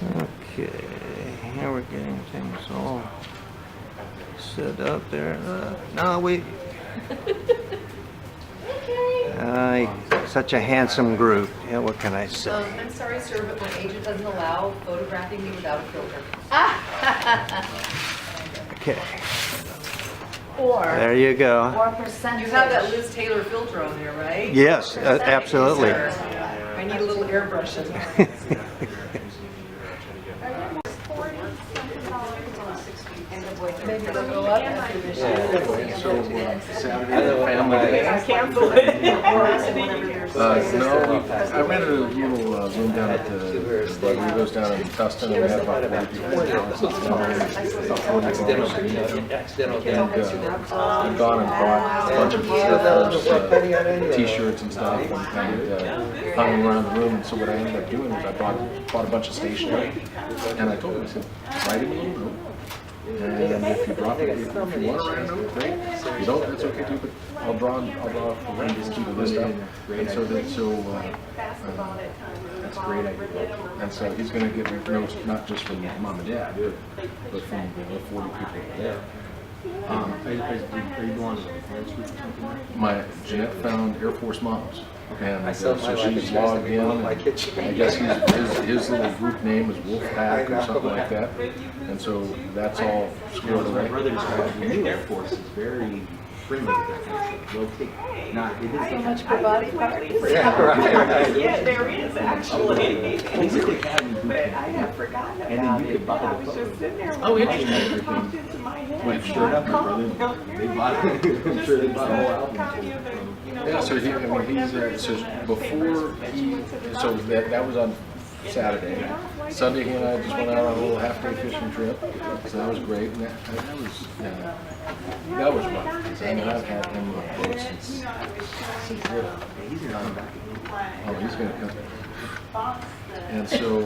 Okay, here we're getting things all set up there. No, we. Such a handsome group. Yeah, what can I say? I'm sorry, sir, but my agent doesn't allow photographing me without a filter. Okay, Or there you go. percentage. You have that Liz Taylor filter on there, right? Yes, absolutely. Sir, I need a little airbrush in there. Maybe they'll go up after this year. Cancel it. No, I rented a little room down at the goes down in Tustin, and we had about 40 people. I've gone and bought a bunch of t-shirts and stuff and hung around the room. And so what I ended up doing was I bought a bunch of stationery, and I told him, I said, write him a little note. And if you drop it, if you want to write a note, great. If you don't, that's okay too. But I'll draw the list, keep the list up, and so that's a great idea. And so he's going to get notes not just from mom and dad, but from 40 people. Yeah. Are you going to My Jeanette found Air Force moms. And sell so my she's life logged in. in my kitchen. I guess his little group name is Wolfpack or something like that. And so that's all squared away. My brother described the new Air Force is very friendly with that kind of stuff. They'll take, not, it isn't So much for body parties. Yeah, right. Yeah, there is actually. basically academy boot camp. I have forgotten about And then you it. could buy I the was photo. just sitting there. Oh, when interesting. it popped into my head. Wait, sure enough, my brother, They bought it. I'm sure they bought the whole album. yeah, so he, I mean, he's, so before he, so that was on Saturday. Sunday he and I just went out on a little half-day fishing trip, so that was great. And that was fun. I mean, I've had him on boat since He's not back. oh, he's gonna come. And so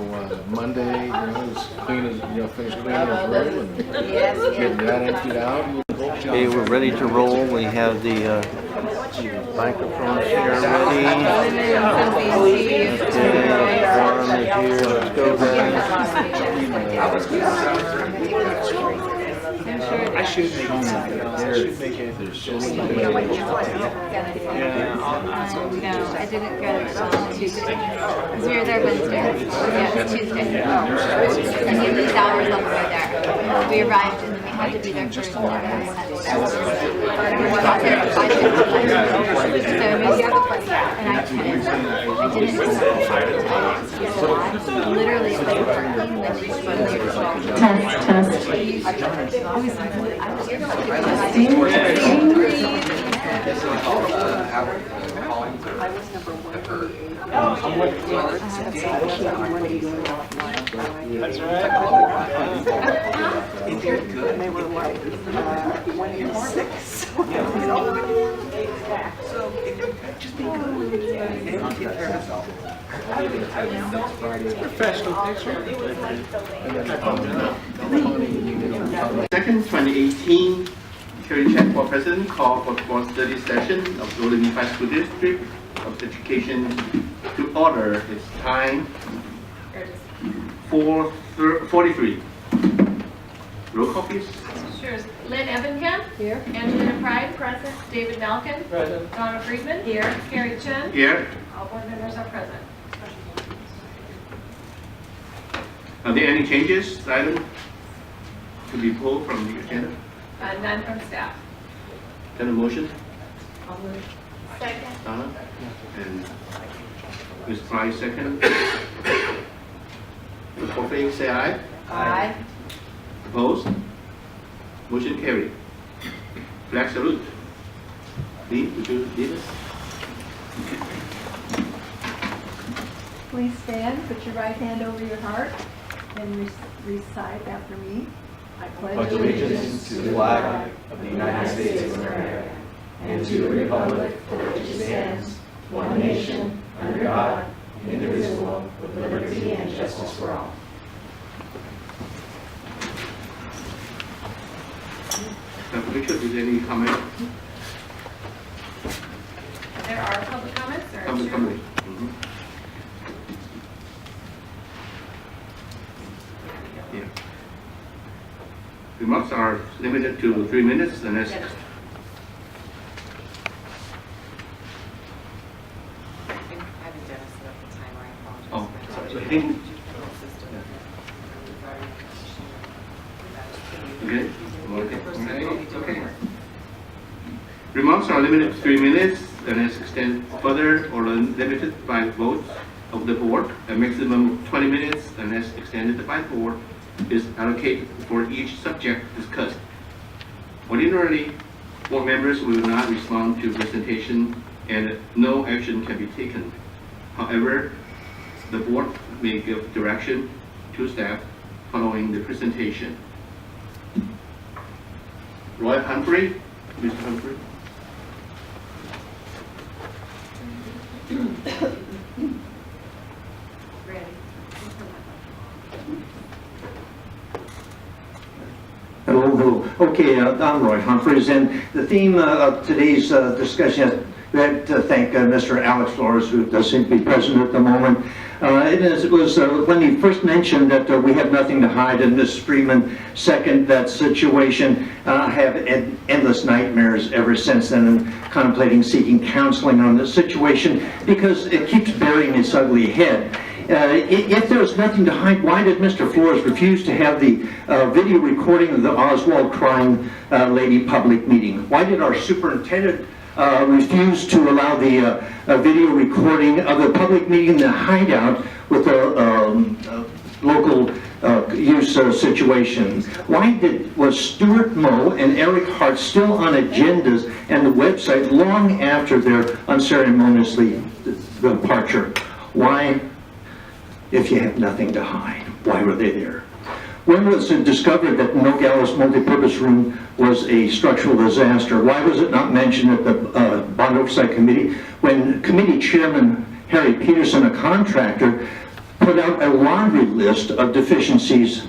Monday, you know, was clean as finished cleaning his room and getting that emptied out. Okay, we're ready to roll. We have the microphones here ready. Okay, forum is here. Let's go, guys. I should make it. I should make it. There's so many No, I didn't go Tuesday. Because we were there Wednesday. Yeah, it was Tuesday. And you lose hours on the way there. We arrived and then we had to be there for 11 minutes. We got there at 5:50. So we moved, and I didn't literally at like 14 when we spoke. That's right. And they were like 26. So just be good. And take care of yourself. Professional picture. Second, 2018 Security Check for President call for the board study session of Rowland Unified School District of Education to order. It's time 4:43. Roll call, please. Sure. Lynn Evenkamp. Here. Angelina Pride. Present. David Malkin. Present. Donna Freedman. Here. Carrie Chen. Here. All board members are present. Are there any changes, item to be pulled from the agenda? None from staff. Then a motion? Second. Donna? And Ms. Price, second. All in favor, say aye. Aye. Opposed? Motion carried. Flag salute. Lee, would you lead us? Please stand, put your right hand over your heart, and recite after me. I pledge Allegiance to the flag of the United States of America and to the republic for which it stands, one nation, under God, indivisible, with liberty and justice for all. Dr. Richard, is there any comment? There are public comments. Or Comment. Yeah. Remarks are limited to 3 minutes unless Oh, sorry. So I think, okay. Okay. Remarks are limited to 3 minutes unless extended further or limited by votes of the board. A maximum of 20 minutes unless extended by the board is allocated for each subject discussed. Ordinarily, board members will not respond to presentation and no action can be taken. However, the board may give direction to staff following the presentation. Roy Humphreys, Mr. Humphrey. Hello. Okay, I'm Roy Humphreys, and the theme of today's discussion, we have to thank Mr. Alex Flores, who does seem to be present at the moment. It was when he first mentioned that we have nothing to hide, and Ms. Freeman seconded that situation. I have endless nightmares ever since then, and contemplating seeking counseling on this situation because it keeps burying its ugly head. If there was nothing to hide, why did Mr. Flores refuse to have the video recording of the Oswald crying lady public meeting? Why did our superintendent refuse to allow the video recording of the public meeting in the hideout with the local use situation? Why was Stuart Moe and Eric Hart still on agendas and the website long after their unceremoniously departure? Why? If you have nothing to hide, why were they there? When was it discovered that Nogales multipurpose room was a structural disaster? Why was it not mentioned at the Bond Oversight Committee when Committee Chairman Harry Peterson, a contractor, put out a laundry list of deficiencies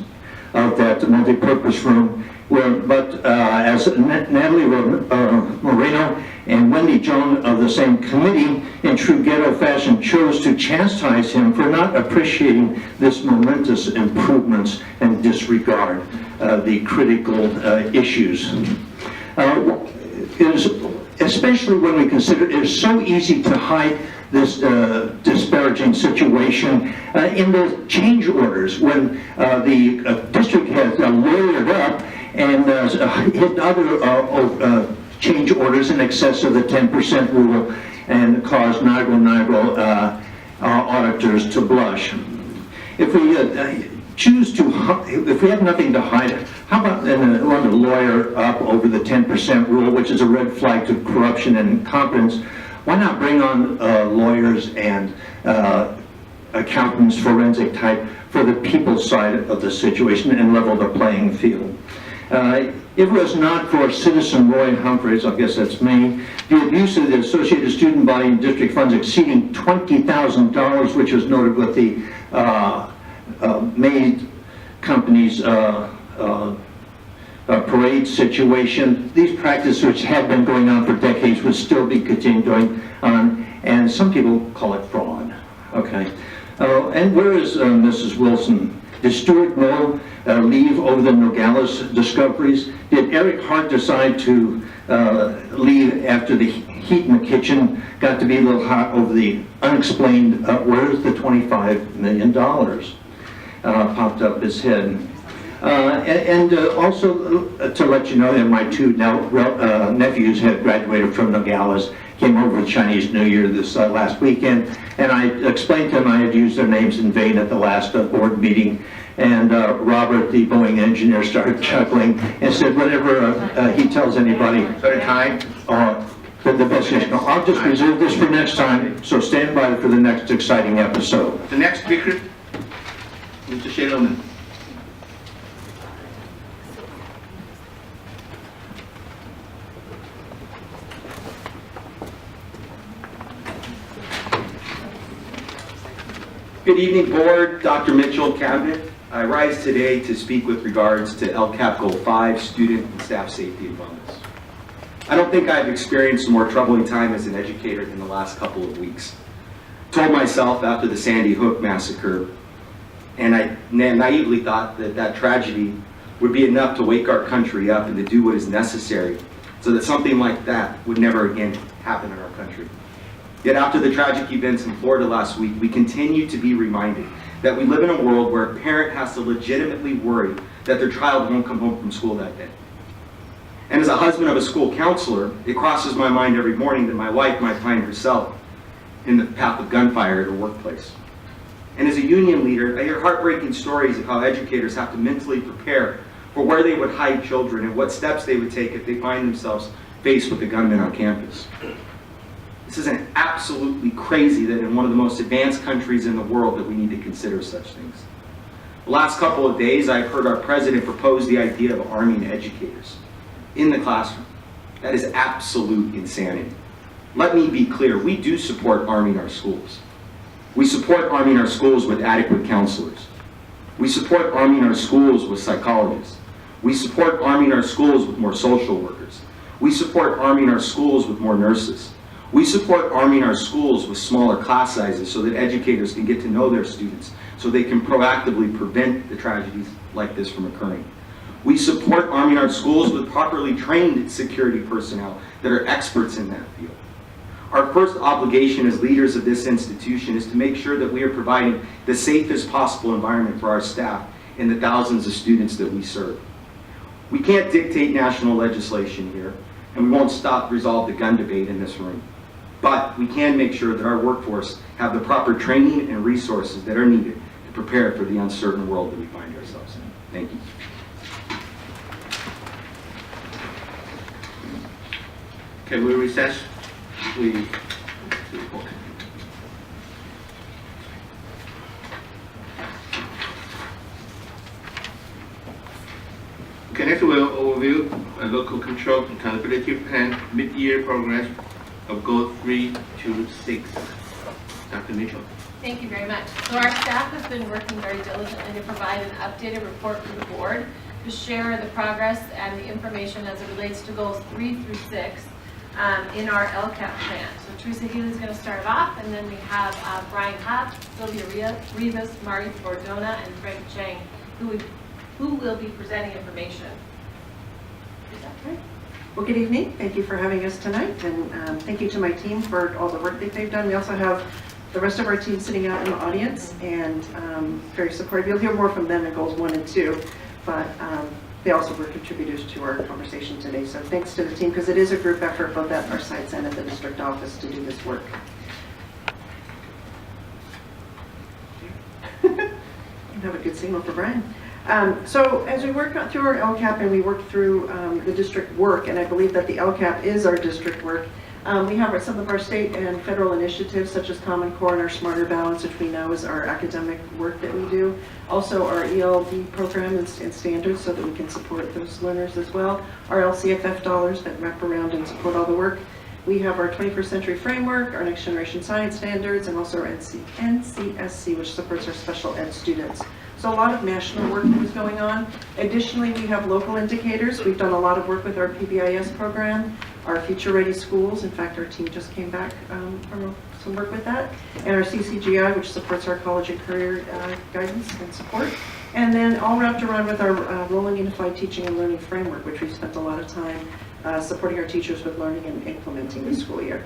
of that multipurpose room? But as Natalie Moreno and Wendy Joan of the same committee, in true ghetto fashion, chose to chastise him for not appreciating this momentous improvements and disregard the critical issues. Especially when we consider it is so easy to hide this disparaging situation in the change orders when the district has lawyered up and hit other change orders in excess of the 10% rule and caused NIGO auditors to blush. If we choose to, if we have nothing to hide, how about want to lawyer up over the 10% rule, which is a red flag to corruption and incompetence? Why not bring on lawyers and accountants, forensic type, for the people's side of the situation and level the playing field? If it was not for citizen Roy Humphreys, I guess that's me, the abuse of the Associated Student Body and district funds exceeding $20,000, which was noted with the maid company's parade situation. These practices, which have been going on for decades, would still be continuing on, and some people call it fraud. Okay. And where is Mrs. Wilson? Did Stuart Moe leave over the Nogales discoveries? Did Eric Hart decide to leave after the heat in the kitchen got to be a little hot over the unexplained, where's the $25 million? Popped up his head. And also to let you know that my two nephews had graduated from Nogales, came over for Chinese New Year this last weekend, and I explained to them I had used their names in vain at the last board meeting, and Robert, the Boeing engineer, started chuckling and said whenever he tells anybody, the best is, I'll just reserve this for next time, so stand by for the next exciting episode. The next speaker, Mr. Shay Lohman. Good evening, Board, Dr. Mitchell, Cabinet. I rise today to speak with regards to LCAP Goal 5, Student and Staff Safety and Wellness. I don't think I've experienced a more troubling time as an educator in the last couple of weeks. I told myself after the Sandy Hook massacre, and I naively thought that that tragedy would be enough to wake our country up and to do what is necessary so that something like that would never again happen in our country. Yet after the tragic events in Florida last week, we continue to be reminded that we live in a world where a parent has to legitimately worry that their child won't come home from school that day. And as a husband of a school counselor, it crosses my mind every morning that my wife might find herself in the path of gunfire at her workplace. And as a union leader, I hear heartbreaking stories of how educators have to mentally prepare for where they would hide children and what steps they would take if they find themselves faced with a gunman on campus. This isn't absolutely crazy that in one of the most advanced countries in the world that we need to consider such things. The last couple of days, I've heard our president propose the idea of arming educators in the classroom. That is absolute insanity. Let me be clear, we do support arming our schools. We support arming our schools with adequate counselors. We support arming our schools with psychologists. We support arming our schools with more social workers. We support arming our schools with more nurses. We support arming our schools with smaller class sizes so that educators can get to know their students, so they can proactively prevent the tragedies like this from occurring. We support arming our schools with properly trained security personnel that are experts in that field. Our first obligation as leaders of this institution is to make sure that we are providing the safest possible environment for our staff and the thousands of students that we serve. We can't dictate national legislation here, and we won't resolve the gun debate in this room. But we can make sure that our workforce have the proper training and resources that are needed to prepare for the uncertain world that we find ourselves in. Thank you. Can we recess? We. Okay, next we'll overview a local control accountability plan mid-year progress of goal 3 to 6. Dr. Mitchell. Thank you very much. So our staff has been working very diligently to provide an updated report to the board to share the progress and the information as it relates to goals 3 through 6 in our LCAP plan. So Teresa Healy is going to start off, and then we have Brian Hatt, Sylvia Rivas, Marty Bordona, and Frank Chang, who will be presenting information. Is that right? Well, good evening. Thank you for having us tonight, and thank you to my team for all the work that they've done. We also have the rest of our team sitting out in the audience and very supportive. You'll hear more from them in goals 1 and 2, but they also were contributors to our conversation today. So thanks to the team, because it is a group effort both at our sites and at the district office to do this work. Have a good signal for Brian. So as we work through our LCAP and we work through the district work, and I believe that the LCAP is our district work, we have some of our state and federal initiatives such as Common Core and our Smarter Balance, which we know is our academic work that we do. Also our ELD program and standards so that we can support those learners as well. Our LCFF dollars that wrap around and support all the work. We have our 21st Century Framework, our Next Generation Science Standards, and also our NCSC, which supports our special ed students. So a lot of national work is going on. Additionally, we have local indicators. We've done a lot of work with our PBIS program, our Future Ready Schools. In fact, our team just came back from some work with that. And our CCGI, which supports our college and career guidance and support. And then all wrapped around with our Rowland Unified Teaching and Learning Framework, which we've spent a lot of time supporting our teachers with learning and implementing this school year.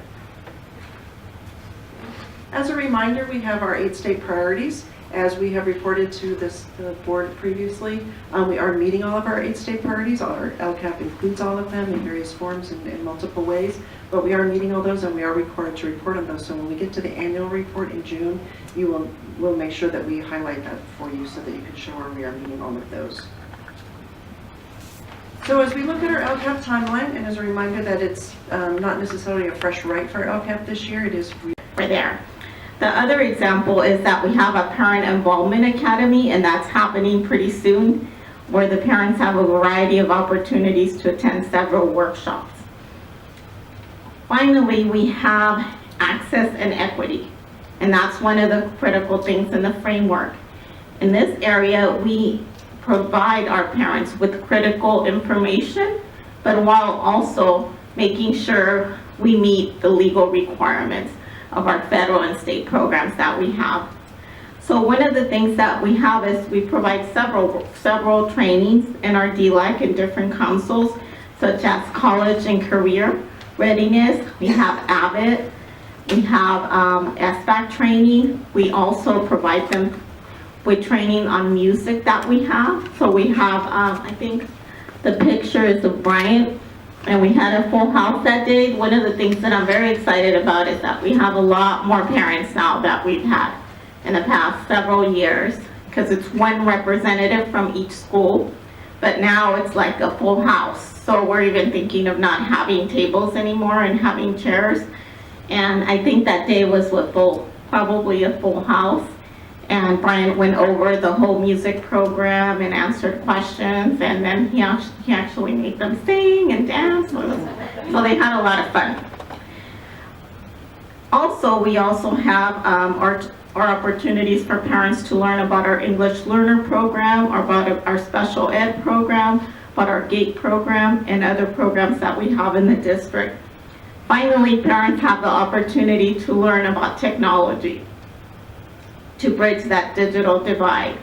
As a reminder, we have our 8 state priorities. As we have reported to the board previously, we are meeting all of our 8 state priorities. Our LCAP includes all of them in various forms and in multiple ways, but we are meeting all those and we are required to report on those. So when we get to the annual report in June, we'll make sure that we highlight that for you so that you can show where we are meeting all of those. So as we look at our LCAP timeline, and as a reminder that it's not necessarily a fresh write for LCAP this year, it is right there. The other example is that we have a Parent Involvement Academy, and that's happening pretty soon, where the parents have a variety of opportunities to attend several workshops. Finally, we have access and equity, and that's one of the critical things in the framework. In this area, we provide our parents with critical information, but while also making sure we meet the legal requirements of our federal and state programs that we have. So one of the things that we have is we provide several trainings in our DLAC in different councils, such as college and career readiness. We have AVID, we have SBAC training. We also provide them with training on music that we have. So we have, I think the picture is of Bryant, and we had a full house that day. One of the things that I'm very excited about is that we have a lot more parents now that we've had in the past several years, because it's one representative from each school, but now it's like a full house. So we're even thinking of not having tables anymore and having chairs. And I think that day was probably a full house. And Brian went over the whole music program and answered questions, and then he actually made them sing and dance. So they had a lot of fun. Also, we also have our opportunities for parents to learn about our English Learner Program, or about our special ed program, about our GATE program, and other programs that we have in the district. Finally, parents have the opportunity to learn about technology to bridge that digital divide.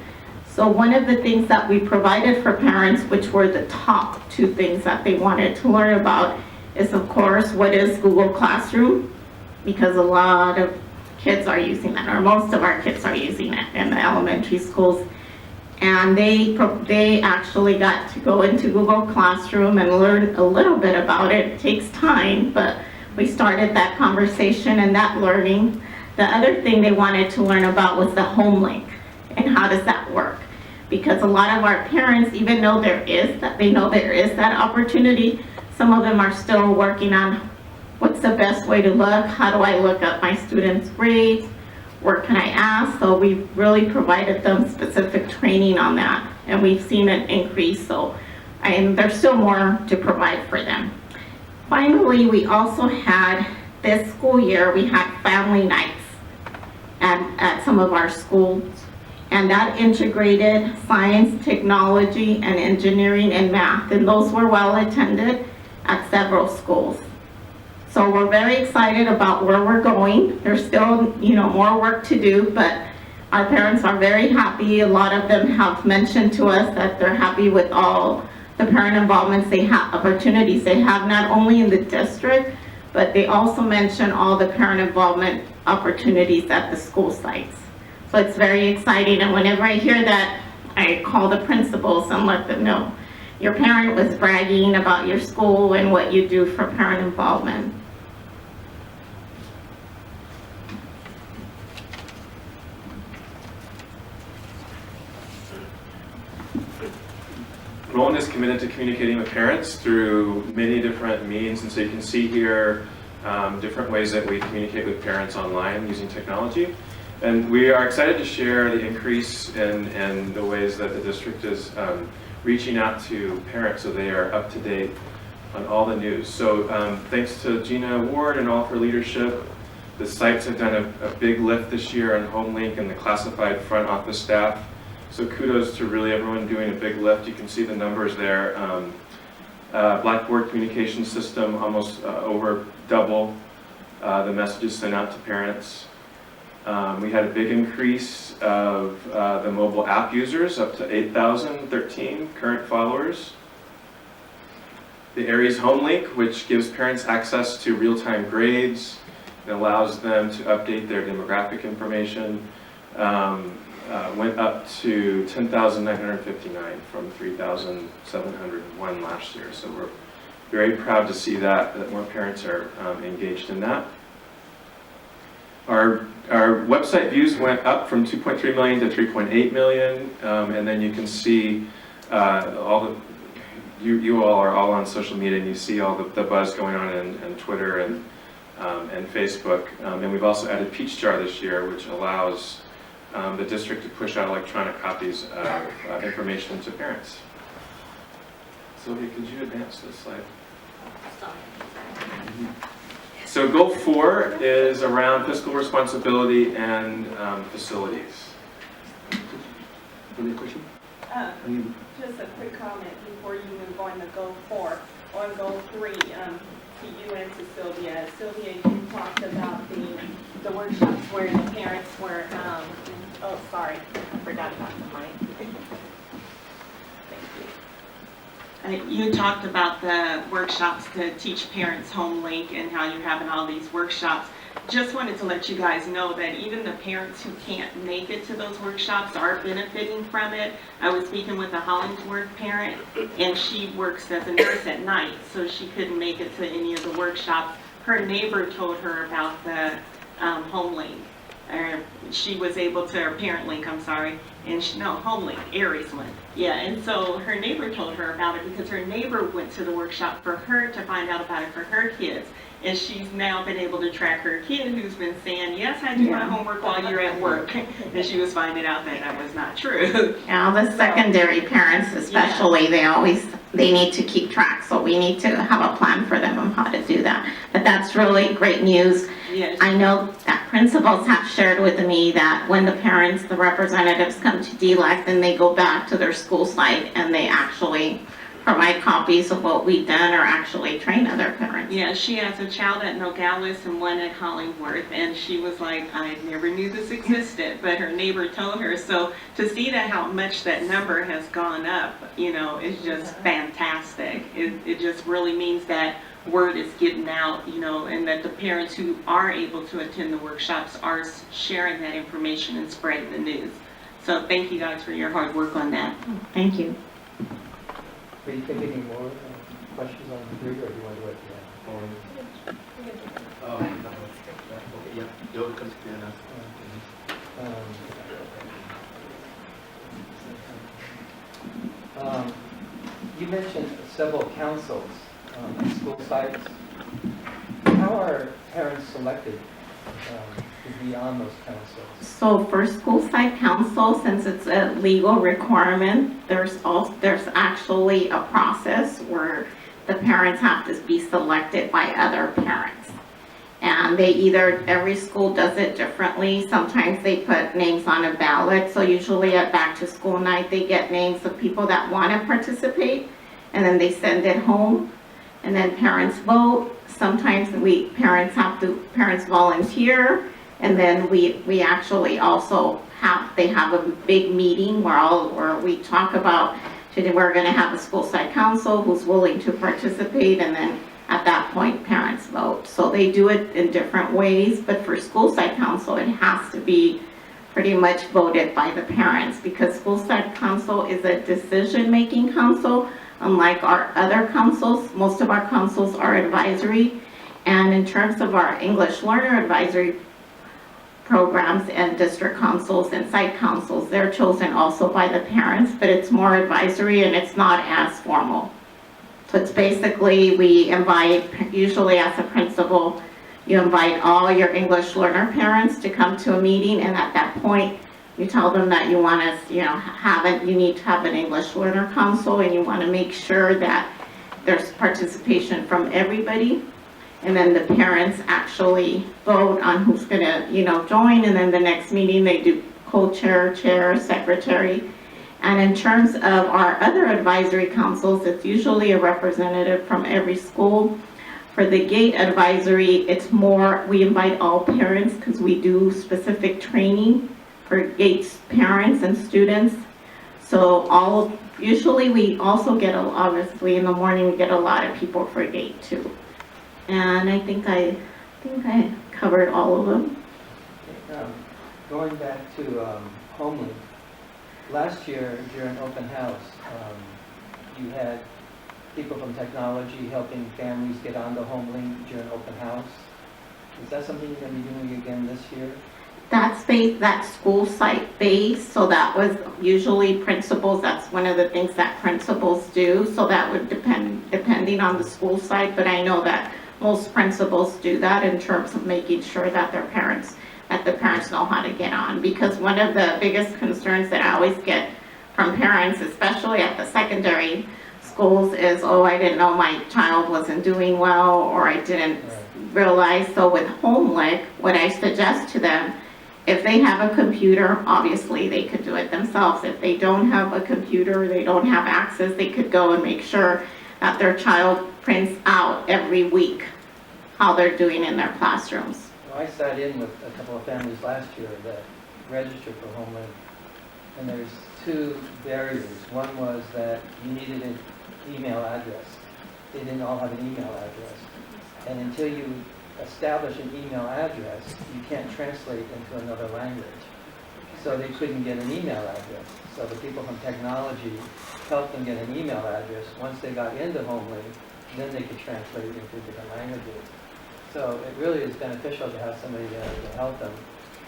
So one of the things that we provided for parents, which were the top 2 things that they wanted to learn about, is of course, what is Google Classroom? Because a lot of kids are using that, or most of our kids are using it in the elementary schools. And they actually got to go into Google Classroom and learn a little bit about it. It takes time, but we started that conversation and that learning. The other thing they wanted to learn about was the home link and how does that work. Because a lot of our parents, even though they know there is that opportunity, some of them are still working on what's the best way to look, how do I look up my students' grades, where can I ask? So we've really provided them specific training on that, and we've seen an increase, and there's still more to provide for them. Finally, we also had, this school year, we had family nights at some of our schools, and that integrated science, technology, and engineering and math, and those were well attended at several schools. So we're very excited about where we're going. There's still, more work to do, but our parents are very happy. A lot of them have mentioned to us that they're happy with all the parent involvements opportunities they have, not only in the district, but they also mention all the parent involvement opportunities at the school sites. So it's very exciting, and whenever I hear that, I call the principals and let them know your parent was bragging about your school and what you do for parent involvement. Rowland is committed to communicating with parents through many different means, and so you can see here different ways that we communicate with parents online using technology. And we are excited to share the increase in the ways that the district is reaching out to parents so they are up to date on all the news. So thanks to Gina Ward and all of her leadership, the sites have done a big lift this year on HomeLink and the classified front office staff. So kudos to really everyone doing a big lift. You can see the numbers there. Blackboard communication system, almost over double the messages sent out to parents. We had a big increase of the mobile app users, up to 8,013 current followers. The Aries HomeLink, which gives parents access to real-time grades and allows them to update their demographic information, went up to 10,959 from 3,701 last year. So we're very proud to see that more parents are engaged in that. Our website views went up from 2.3 million to 3.8 million, and then you can see you all are all on social media, and you see all the buzz going on in Twitter and Facebook. And we've also added Peach Jar this year, which allows the district to push out electronic copies of information to parents. Sylvia, could you advance this slide? So goal 4 is around fiscal responsibility and facilities. Any question? Just a quick comment before you move on to goal 4. On goal 3, to you and to Sylvia. Sylvia, you talked about the workshops where the parents were Oh, sorry, I forgot about the mic. Thank you. You talked about the workshops to teach parents HomeLink and how you're having all these workshops. Just wanted to let you guys know that even the parents who can't make it to those workshops are benefiting from it. I was speaking with a Hollingsworth parent, and she works as a nurse at night, so she couldn't make it to any of the workshops. Her neighbor told her about the HomeLink. She was able to, or ParentLink, I'm sorry, and HomeLink, Aries one. Yeah, and so her neighbor told her about it because her neighbor went to the workshop for her to find out about it for her kids. And she's now been able to track her kid who's been saying, yes, I do my homework while you're at work. And she was finding out that that was not true. Now, the secondary parents especially, they need to keep track, so we need to have a plan for them on how to do that. But that's really great news. Yes. I know that principals have shared with me that when the parents, the representatives come to DLAC, then they go back to their school site and they actually provide copies of what we've done or actually train other parents. Yeah, she has a child at Nogales and one at Hollingworth, and she was like, I never knew this existed, but her neighbor told her. So to see that how much that number has gone up, is just fantastic. It just really means that word is getting out, and that the parents who are able to attend the workshops are sharing that information and spreading the news. So thank you guys for your hard work on that. Thank you. Do you think any more questions on 3, or do you want to wait for that? Yeah, you're welcome. You mentioned several councils on school sites. How are parents selected to be on those councils? So for school site council, since it's a legal requirement, there's actually a process where the parents have to be selected by other parents. And every school does it differently. Sometimes they put names on a ballot. So usually at back to school night, they get names of people that want to participate, and then they send it home, and then parents vote. Sometimes parents volunteer, and then we actually also have a big meeting where we talk about today we're going to have a school site council who's willing to participate, and then at that point parents vote. So they do it in different ways, but for school site council it has to be pretty much voted by the parents, because school site council is a decision-making council. Unlike our other councils, most of our councils are advisory, and in terms of our English learner advisory programs and district councils and site councils, they're chosen also by the parents, but it's more advisory and it's not as formal. So it's basically, we invite, usually as a principal, you invite all your English learner parents to come to a meeting, and at that point, you tell them that you want to, you need to have an English learner council, and you want to make sure that there's participation from everybody. And then the parents actually vote on who's going to, join, and then the next meeting they do co-chair, chair, secretary. And in terms of our other advisory councils, it's usually a representative from every school. For the GATE advisory, it's more, we invite all parents because we do specific training for GATE's parents and students. So usually we also get, obviously in the morning, we get a lot of people for GATE too. And I think I covered all of them. Going back to HomeLink, last year during open house, you had people from technology helping families get onto HomeLink during open house. Is that something you're going to be doing again this year? That's school site based, so that was usually principals. That's one of the things that principals do. So that would depending on the school site, but I know that most principals do that in terms of making sure that the parents know how to get on. Because one of the biggest concerns that I always get from parents, especially at the secondary schools, is, oh, I didn't know my child wasn't doing well, or I didn't realize. So with HomeLink, what I suggest to them, if they have a computer, obviously they could do it themselves. If they don't have a computer, they don't have access, they could go and make sure that their child prints out every week how they're doing in their classrooms. Well, I sat in with a couple of families last year that register for Homeland. And there's two barriers. One was that you needed an email address. They didn't all have an email address. And until you establish an email address, you can't translate into another language. So they couldn't get an email address. So the people from technology helped them get an email address. Once they got into Homelink, then they could translate it into different languages. So it really is beneficial to have somebody there to help them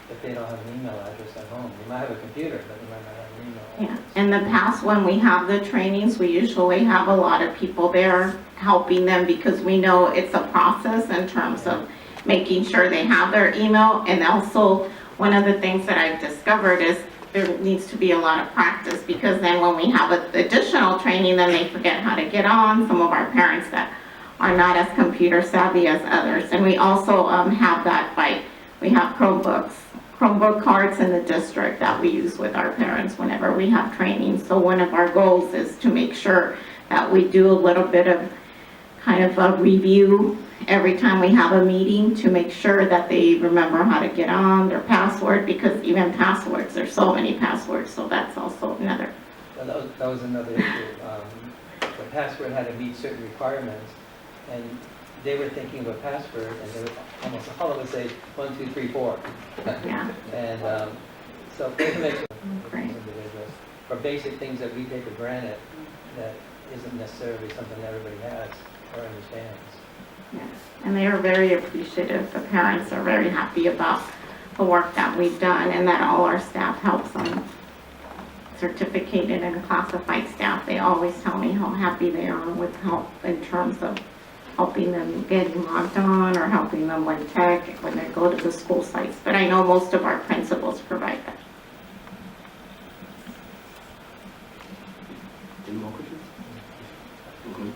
if they don't have an email address at home. You might have a computer, but you might not have an email address. Yeah. In the past, when we have the trainings, we usually have a lot of people there helping them because we know it's a process in terms of making sure they have their email. And also, one of the things that I've discovered is there needs to be a lot of practice, because then when we have additional training, then they forget how to get on. Some of our parents that are not as computer savvy as others. And we also have that we have Chromebook cards in the district that we use with our parents whenever we have training. So one of our goals is to make sure that we do a little bit of kind of a review every time we have a meeting to make sure that they remember how to get on, their password, because even passwords, there's so many passwords, so that's also another. Well, that was another issue. The password had to meet certain requirements, and they were thinking of a password, and they would almost all of us say 1, 2, 3, 4. Yeah. And so information Great. individuals for basic things that we take for granted that isn't necessarily something that everybody has or understands. Yes, and they are very appreciative. The parents are very happy about the work that we've done and that all our staff helps them. Certificated and classified staff, they always tell me how happy they are with help in terms of helping them getting logged on or helping them with tech when they go to the school sites. But I know most of our principals provide that. Any more questions? Okay.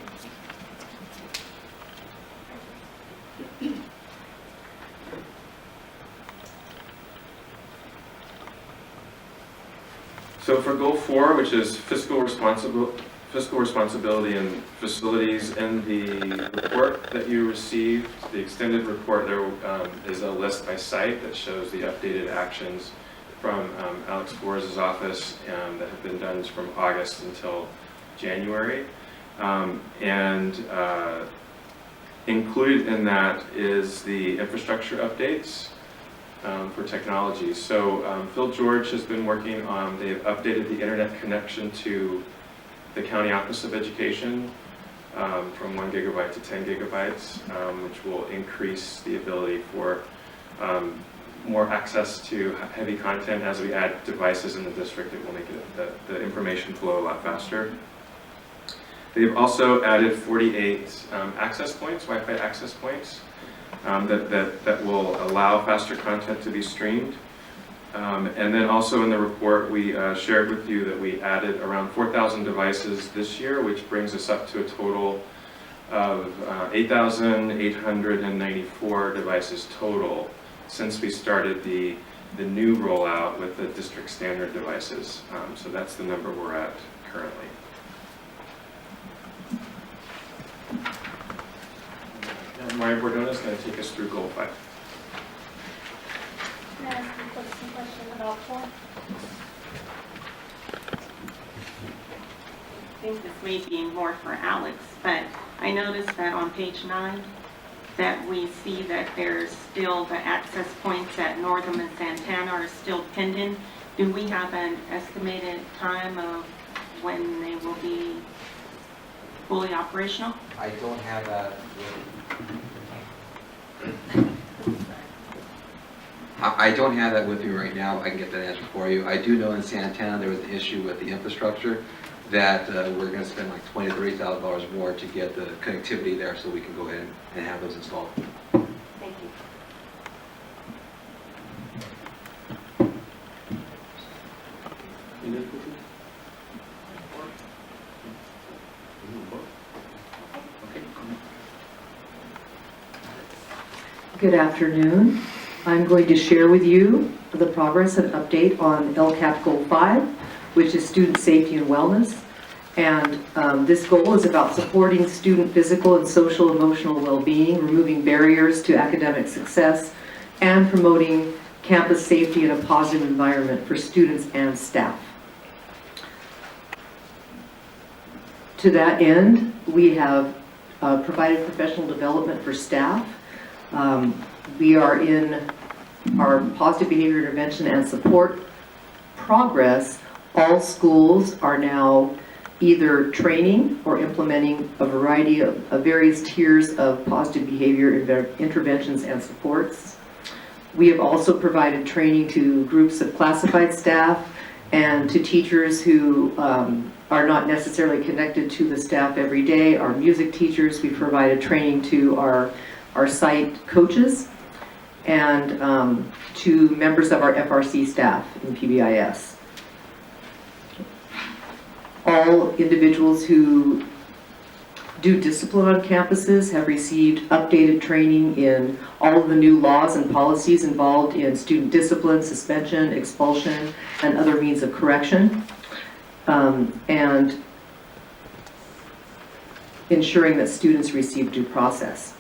So for goal 4, which is fiscal responsibility and facilities, in the report that you received, the extended report, there is a list by site that shows the updated actions from Alex Flores' office that have been done from August until January. Included in that is the infrastructure updates for technology. So Phil George has been working on, they've updated the internet connection to the County Office of Education from 1 gigabyte to 10 gigabytes, which will increase the ability for more access to heavy content. As we add devices in the district, it will make the information flow a lot faster. They've also added 48 access points, Wi-Fi access points, that will allow faster content to be streamed. And then also in the report, we shared with you that we added around 4,000 devices this year, which brings us up to a total of 8,894 devices total since we started the new rollout with the district standard devices. So that's the number we're at currently. Maria Bordona is going to take us through goal 5. Can I ask you some questions about 4? I think this may be more for Alex, but I noticed that on page 9 that we see that there's still the access points at Northam and Santana are still pending. Do we have an estimated time of when they will be fully operational? I don't have that. I don't have that with me right now. I can get that answer for you. I do know in Santana there was an issue with the infrastructure that we're going to spend like $20,000 to $30,000 more to get the connectivity there so we can go ahead and have those installed. Thank you. Good afternoon. I'm going to share with you the progress and update on LCAP Goal 5, which is student safety and wellness. And this goal is about supporting student physical and social emotional well-being, removing barriers to academic success, and promoting campus safety and a positive environment for students and staff. To that end, we have provided professional development for staff. We are in our positive behavior intervention and support progress. All schools are now either training or implementing a variety of various tiers of positive behavior interventions and supports. We have also provided training to groups of classified staff and to teachers who are not necessarily connected to the staff every day. Our music teachers, we provided training to our site coaches and to members of our FRC staff in PBIS. All individuals who do discipline on campuses have received updated training in all of the new laws and policies involved in student discipline, suspension, expulsion, and other means of correction, and ensuring that students receive due process.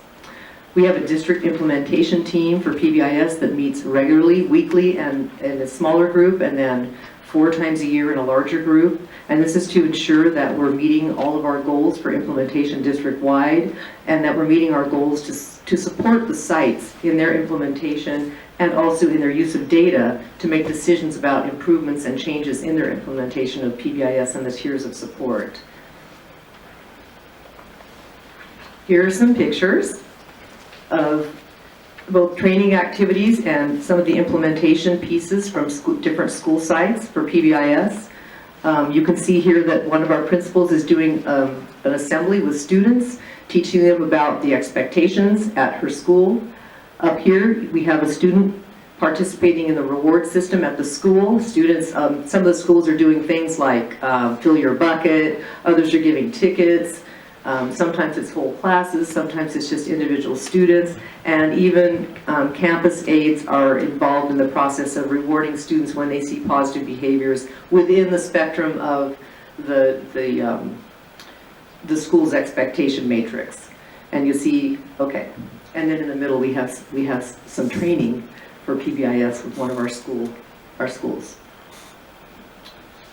We have a district implementation team for PBIS that meets regularly, weekly, and in a smaller group, and then 4 times a year in a larger group. And this is to ensure that we're meeting all of our goals for implementation district-wide, and that we're meeting our goals to support the sites in their implementation and also in their use of data to make decisions about improvements and changes in their implementation of PBIS and the tiers of support. Here are some pictures of both training activities and some of the implementation pieces from different school sites for PBIS. You can see here that one of our principals is doing an assembly with students, teaching them about the expectations at her school. Up here, we have a student participating in the reward system at the school. Students, some of the schools are doing things like fill your bucket, others are giving tickets. Sometimes it's whole classes, sometimes it's just individual students, and even campus aides are involved in the process of rewarding students when they see positive behaviors within the spectrum of the school's expectation matrix. And you see, okay, and then in the middle we have some training for PBIS with one of our schools.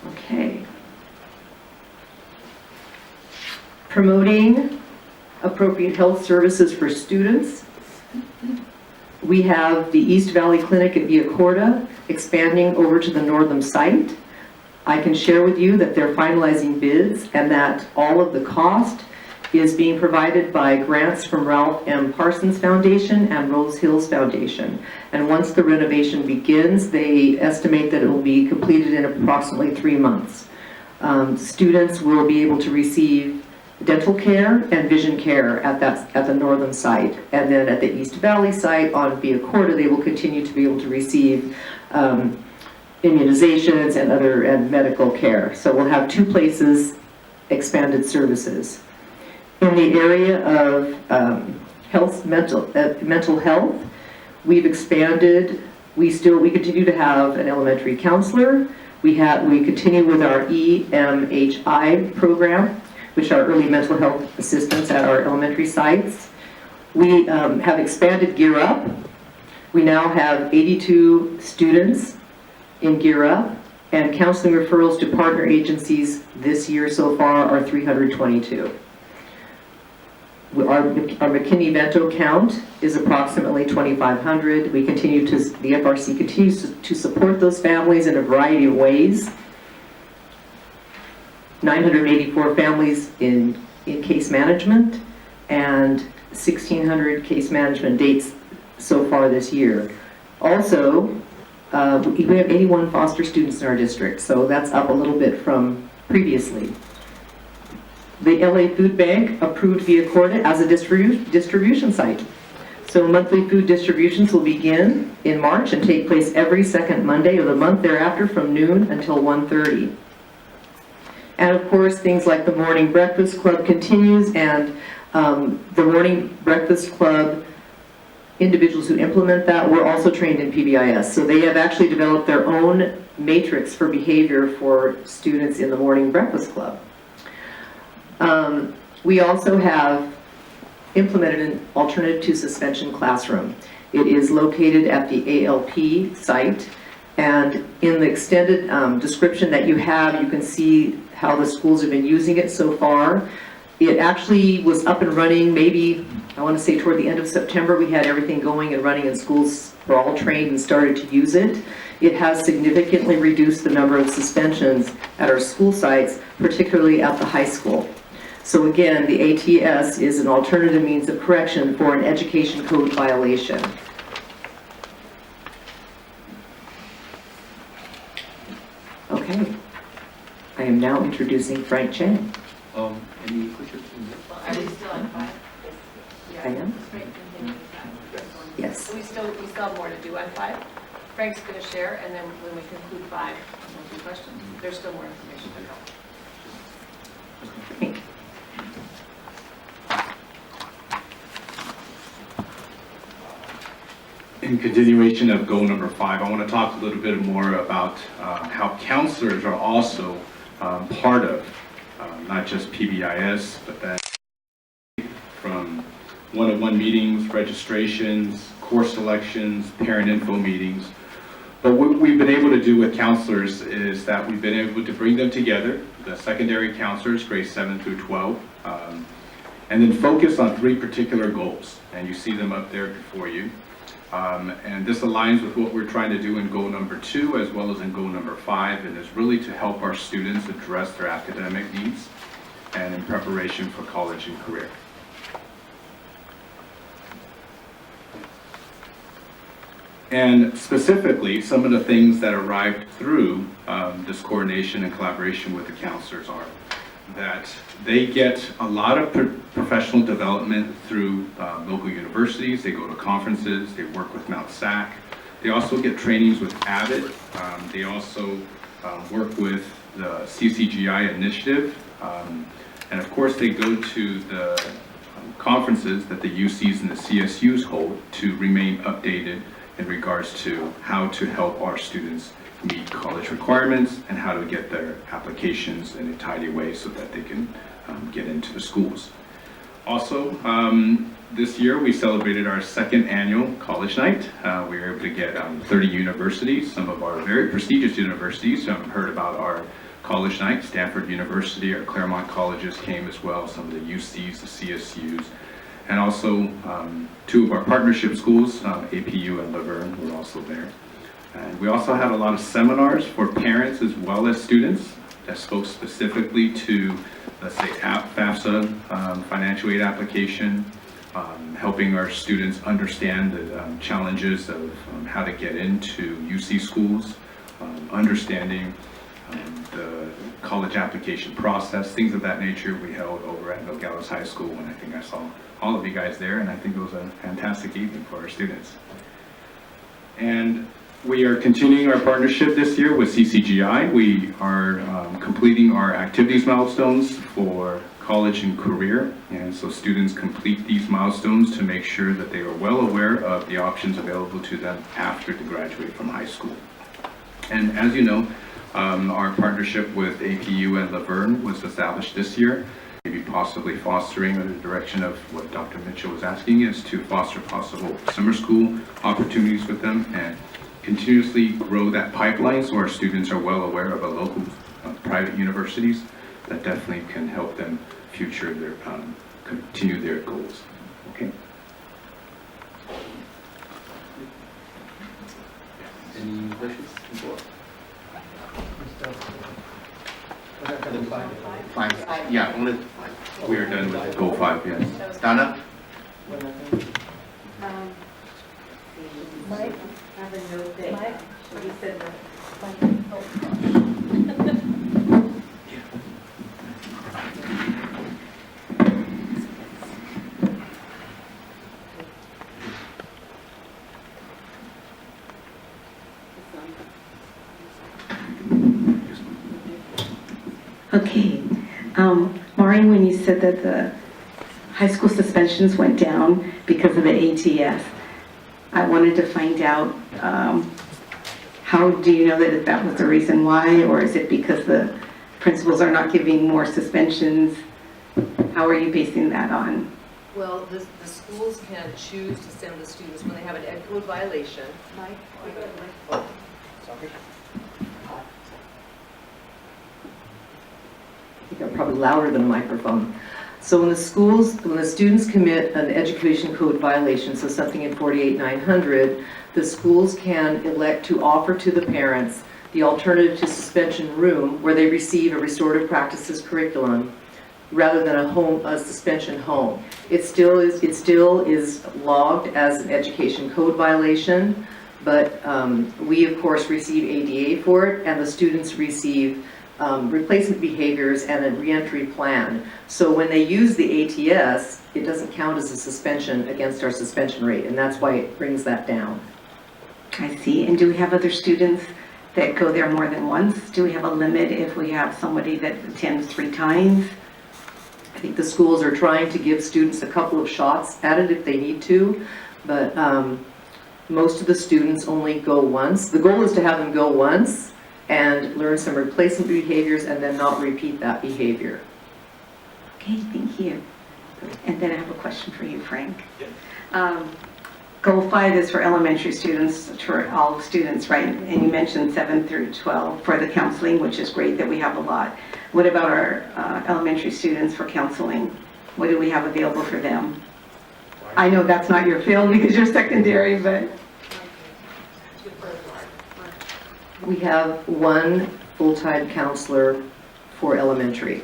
Okay. Promoting appropriate health services for students. We have the East Valley Clinic at Villa Corda expanding over to the Northam site. I can share with you that they're finalizing bids and that all of the cost is being provided by grants from Ralph M. Parsons Foundation and Rose Hills Foundation. And once the renovation begins, they estimate that it will be completed in approximately 3 months. Students will be able to receive dental care and vision care at the Northam site, and then at the East Valley site on Villa Corda, they will continue to be able to receive immunizations and medical care. So we'll have 2 places, expanded services. In the area of mental health, we've expanded. We continue to have an elementary counselor. We continue with our EMHI program, which are early mental health assistants at our elementary sites. We have expanded Gear Up. We now have 82 students in Gear Up, and counseling referrals to partner agencies this year so far are 322. Our McKinney-Vento count is approximately 2,500. The FRC continues to support those families in a variety of ways. 984 families in case management and 1,600 case management dates so far this year. Also, we have 81 foster students in our district, so that's up a little bit from previously. The LA Food Bank approved Villa Corda as a distribution site. So monthly food distributions will begin in March and take place every second Monday of the month thereafter from noon until 1:30. And of course, things like the Morning Breakfast Club continues, and the Morning Breakfast Club individuals who implement that were also trained in PBIS. So they have actually developed their own matrix for behavior for students in the Morning Breakfast Club. We also have implemented an alternative to suspension classroom. It is located at the ALP site. And in the extended description that you have, you can see how the schools have been using it so far. It actually was up and running maybe, I want to say toward the end of September, we had everything going and running and schools were all trained and started to use it. It has significantly reduced the number of suspensions at our school sites, particularly at the high school. So again, the ATS is an alternative means of correction for an education code violation. Okay, I am now introducing Frank Chang. Any questions? Are we still on 5? I am? Frank continues that. Yes. We still have more to do on 5. Frank's going to share, and then when we conclude 5, we'll do questions. There's still more information to go. Frank. In continuation of goal number 5, I want to talk a little bit more about how counselors are also part of not just PBIS, but that from one-on-one meetings, registrations, course selections, parent info meetings. But what we've been able to do with counselors is that we've been able to bring them together, the secondary counselors, grades 7 through 12, and then focus on 3 particular goals. And you see them up there before you. And this aligns with what we're trying to do in goal number 2 as well as in goal number 5, and is really to help our students address their academic needs and in preparation for college and career. And specifically, some of the things that arrived through this coordination and collaboration with the counselors are that they get a lot of professional development through local universities. They go to conferences, they work with Mount SAC. They also get trainings with Abbott. They also work with the CCGI initiative. And of course, they go to the conferences that the UCs and the CSUs hold to remain updated in regards to how to help our students meet college requirements and how to get their applications in a tidy way so that they can get into the schools. Also, this year we celebrated our 2nd annual college night. We were able to get 30 universities, some of our very prestigious universities. Some heard about our college night. Stanford University, our Claremont colleges came as well, some of the UCs, the CSUs, and also 2 of our partnership schools, APU and Laverne, were also there. And we also had a lot of seminars for parents as well as students that spoke specifically to, let's say, FAFSA, financial aid application, helping our students understand the challenges of how to get into UC schools, understanding the college application process, things of that nature we held over at Nogales High School, and I think I saw all of you guys there, and I think it was a fantastic evening for our students. And we are continuing our partnership this year with CCGI. We are completing our activities milestones for college and career, and so students complete these milestones to make sure that they are well aware of the options available to them after they graduate from high school. And as you know, our partnership with APU and Laverne was established this year, maybe possibly fostering in the direction of what Dr. Mitchell was asking, is to foster possible summer school opportunities with them and continuously grow that pipeline so our students are well aware of a local private universities that definitely can help them continue their goals. Okay. Any questions before? Five. Yeah, only we are done with goal 5. Yes. Donna. Mike, I have a note that Mike, you said that. Okay, Maureen, when you said that the high school suspensions went down because of the ATS, I wanted to find out, how do you know that that was the reason why, or is it because the principals are not giving more suspensions? How are you basing that on? Well, the schools can choose to send the students when they have an ed code violation. Oh, sorry. I think I'm probably louder than a microphone. So when the students commit an education code violation, so something in 48-900, the schools can elect to offer to the parents the alternative to suspension room where they receive a restorative practices curriculum rather than a suspension home. It still is logged as an education code violation, but we of course receive ADA for it, and the students receive replacement behaviors and a reentry plan. So when they use the ATS, it doesn't count as a suspension against our suspension rate, and that's why it brings that down. I see. And do we have other students that go there more than once? Do we have a limit if we have somebody that attends 3 times? I think the schools are trying to give students a couple of shots at it if they need to, but most of the students only go once. The goal is to have them go once and learn some replacement behaviors and then not repeat that behavior. Okay, thank you. And then I have a question for you, Frank. Goal 5 is for elementary students, for all students, right? And you mentioned 7 through 12 for the counseling, which is great that we have a lot. What about our elementary students for counseling? What do we have available for them? I know that's not your field because you're secondary, but... We have 1 full-time counselor for elementary.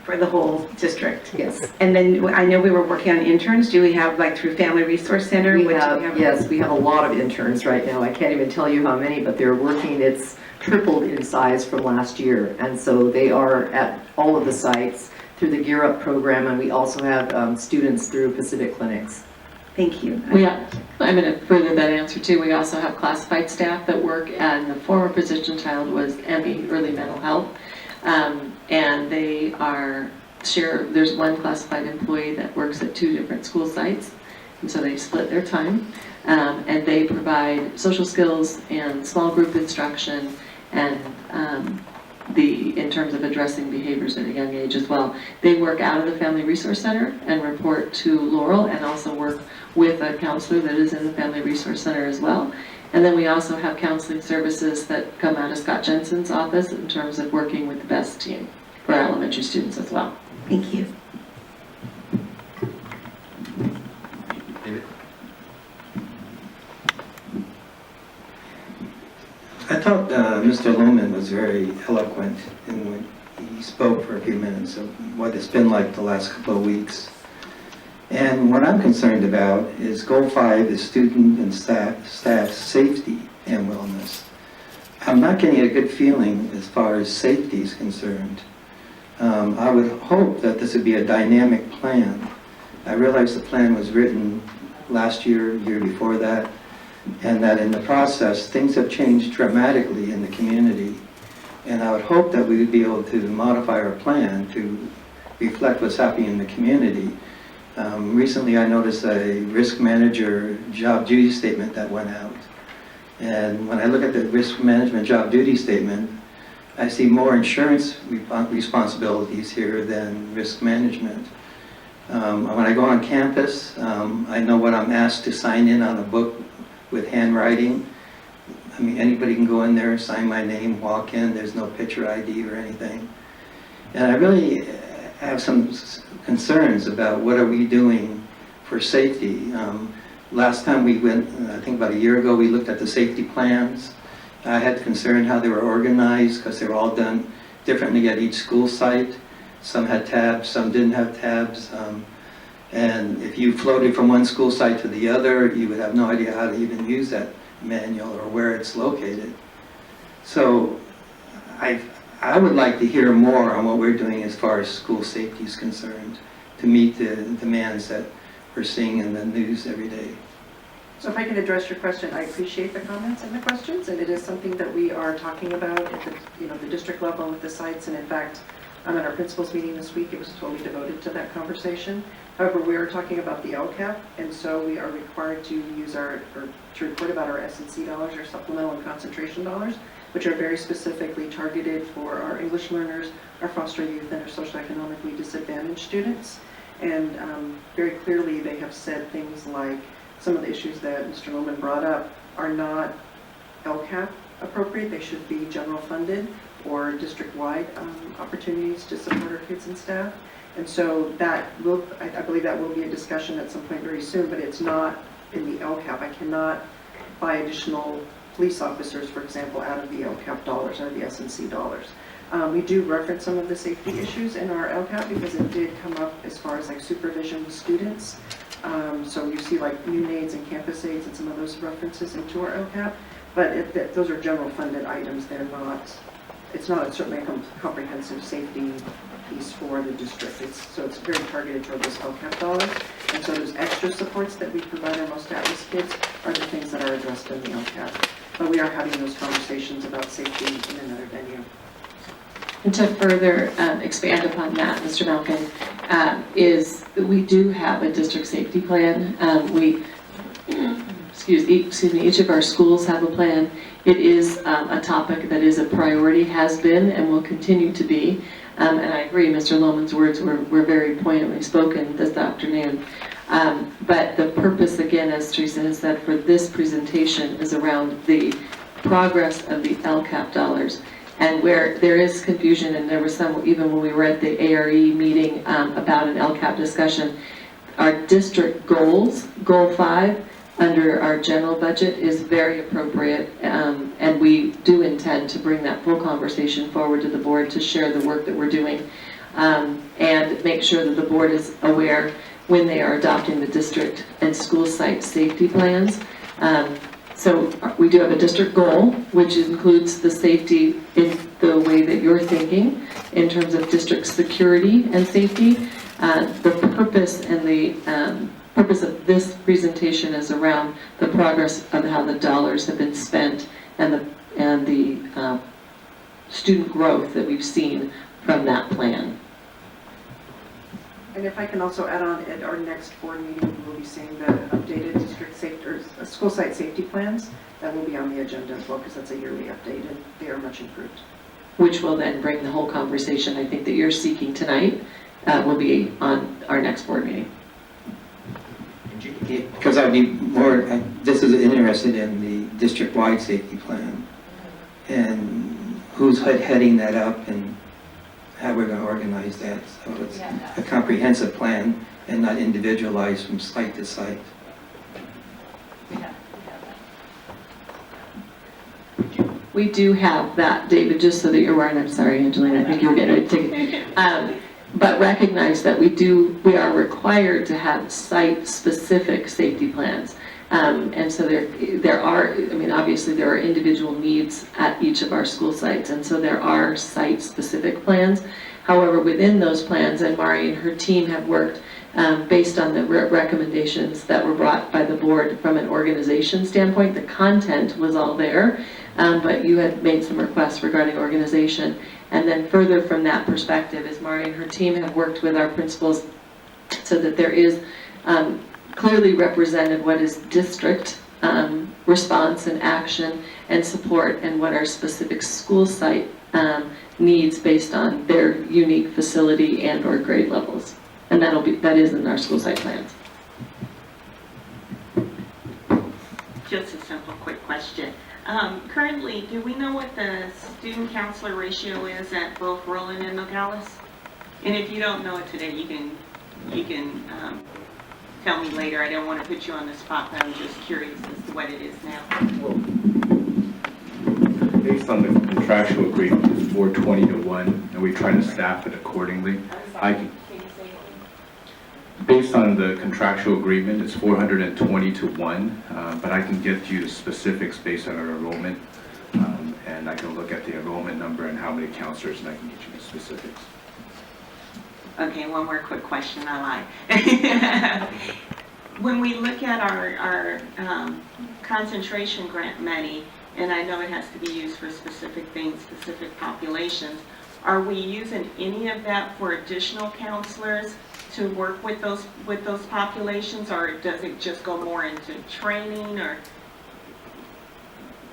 For the whole district? Yes. And then I know we were working on interns. Do we have, like, through Family Resource Center? Yes, we have a lot of interns right now. I can't even tell you how many, but they're working. It's tripled in size from last year. And so they are at all of the sites through the Gear Up program, and we also have students through Pacific Clinics. Thank you. I'm going to further that answer too. We also have classified staff that work, and the former position child was ME, early mental health. And they there's 1 classified employee that works at 2 different school sites, and so they split their time. And they provide social skills and small group instruction and in terms of addressing behaviors at a young age as well. They work out of the Family Resource Center and report to Laurel, and also work with a counselor that is in the Family Resource Center as well. And then we also have counseling services that come out of Scott Jensen's office in terms of working with the BEST team for our elementary students as well. Thank you. I thought Mr. Lohman was very eloquent in when he spoke for a few minutes of what it's been like the last couple of weeks. And what I'm concerned about is Goal 5 is student and staff safety and wellness. I'm not getting a good feeling as far as safety is concerned. I would hope that this would be a dynamic plan. I realize the plan was written last year, year before that, and that in the process things have changed dramatically in the community. And I would hope that we would be able to modify our plan to reflect what's happening in the community. Recently I noticed a risk manager job duty statement that went out. And when I look at the risk management job duty statement, I see more insurance responsibilities here than risk management. When I go on campus, I know what I'm asked to sign in on a book with handwriting. I mean, anybody can go in there, sign my name, walk in, there's no picture ID or anything. And I really have some concerns about what are we doing for safety. Last time we went, I think about a year ago, we looked at the safety plans. I had concern how they were organized because they were all done differently at each school site. Some had tabs, some didn't have tabs. And if you floated from one school site to the other, you would have no idea how to even use that manual or where it's located. So I would like to hear more on what we're doing as far as school safety is concerned to meet the demands that we're seeing in the news every day. So if I can address your question, I appreciate the comments and the questions, and it is something that we are talking about at the district level with the sites. And in fact, at our principals meeting this week, it was totally devoted to that conversation. However, we are talking about the LCAP, and so we are required to use to report about our S&C dollars, our supplemental and concentration dollars, which are very specifically targeted for our English learners, our foster youth, and our socioeconomically disadvantaged students. And very clearly, they have said things like some of the issues that Mr. Lohman brought up are not LCAP appropriate. They should be general funded or district-wide opportunities to support our kids and staff. And so that will, I believe that will be a discussion at some point very soon, but it's not in the LCAP. I cannot buy additional police officers, for example, out of the LCAP dollars, out of the S&C dollars. We do reference some of the safety issues in our LCAP because it did come up as far as like supervision with students. So you see like new aids and campus aids and some of those references into our LCAP, but those are general funded items. They're not, it's not certainly a comprehensive safety piece for the district. So it's very targeted toward those LCAP dollars. And so those extra supports that we provide our most at-risk kids are the things that are addressed in the LCAP. But we are having those conversations about safety in another venue. And to further expand upon that, Mr. Malkin, is we do have a district safety plan. Each of our schools have a plan. It is a topic that is a priority, has been, and will continue to be. And I agree, Mr. Lohman's words were very poignantly spoken this afternoon. But the purpose, again, as Teresa has said, for this presentation is around the progress of the LCAP dollars. And where there is confusion, and there was some, even when we were at the ARE meeting about an LCAP discussion, our district goals, Goal 5, under our general budget is very appropriate, and we do intend to bring that full conversation forward to the board to share the work that we're doing and make sure that the board is aware when they are adopting the district and school site safety plans. So we do have a district goal, which includes the safety in the way that you're thinking in terms of district security and safety. The purpose and the purpose of this presentation is around the progress of how the dollars have been spent and the student growth that we've seen from that plan. And if I can also add on, at our next board meeting, we'll be seeing the updated district safety or school site safety plans. That will be on the agenda as well, because that's a yearly update, and they are much improved. Which will then bring the whole conversation, I think, that you're seeking tonight, will be on our next board meeting. Because I'd be more, this is interested in the district-wide safety plan and who's heading that up and how we're going to organize that. So it's a comprehensive plan and not individualized from site to site. We do have that, David, just so that you're aware, and I'm sorry, Angelina, I think you were getting ready to take it. But recognize that we are required to have site-specific safety plans. And so there are, I mean, obviously there are individual needs at each of our school sites, and so there are site-specific plans. However, within those plans, and Mari and her team have worked based on the recommendations that were brought by the board from an organization standpoint. The content was all there, but you had made some requests regarding organization. And then further from that perspective, as Mari and her team have worked with our principals so that there is clearly represented what is district response and action and support, and what our specific school site needs based on their unique facility and or grade levels. And that is in our school site plans. Just a simple quick question. Currently, do we know what the student counselor ratio is at both Rowland and Nogales? And if you don't know it today, you can tell me later. I don't want to put you on the spot, but I'm just curious as to what it is now. Based on the contractual agreement, it's 420 to 1, and we try to staff it accordingly. Based on the contractual agreement, it's 420 to 1, but I can get you the specifics based on our enrollment, and I can look at the enrollment number and how many counselors, and I can get you the specifics. Okay, one more quick question, I lied. When we look at our concentration grant money, and I know it has to be used for specific things, specific populations, are we using any of that for additional counselors to work with those populations, or does it just go more into training? Or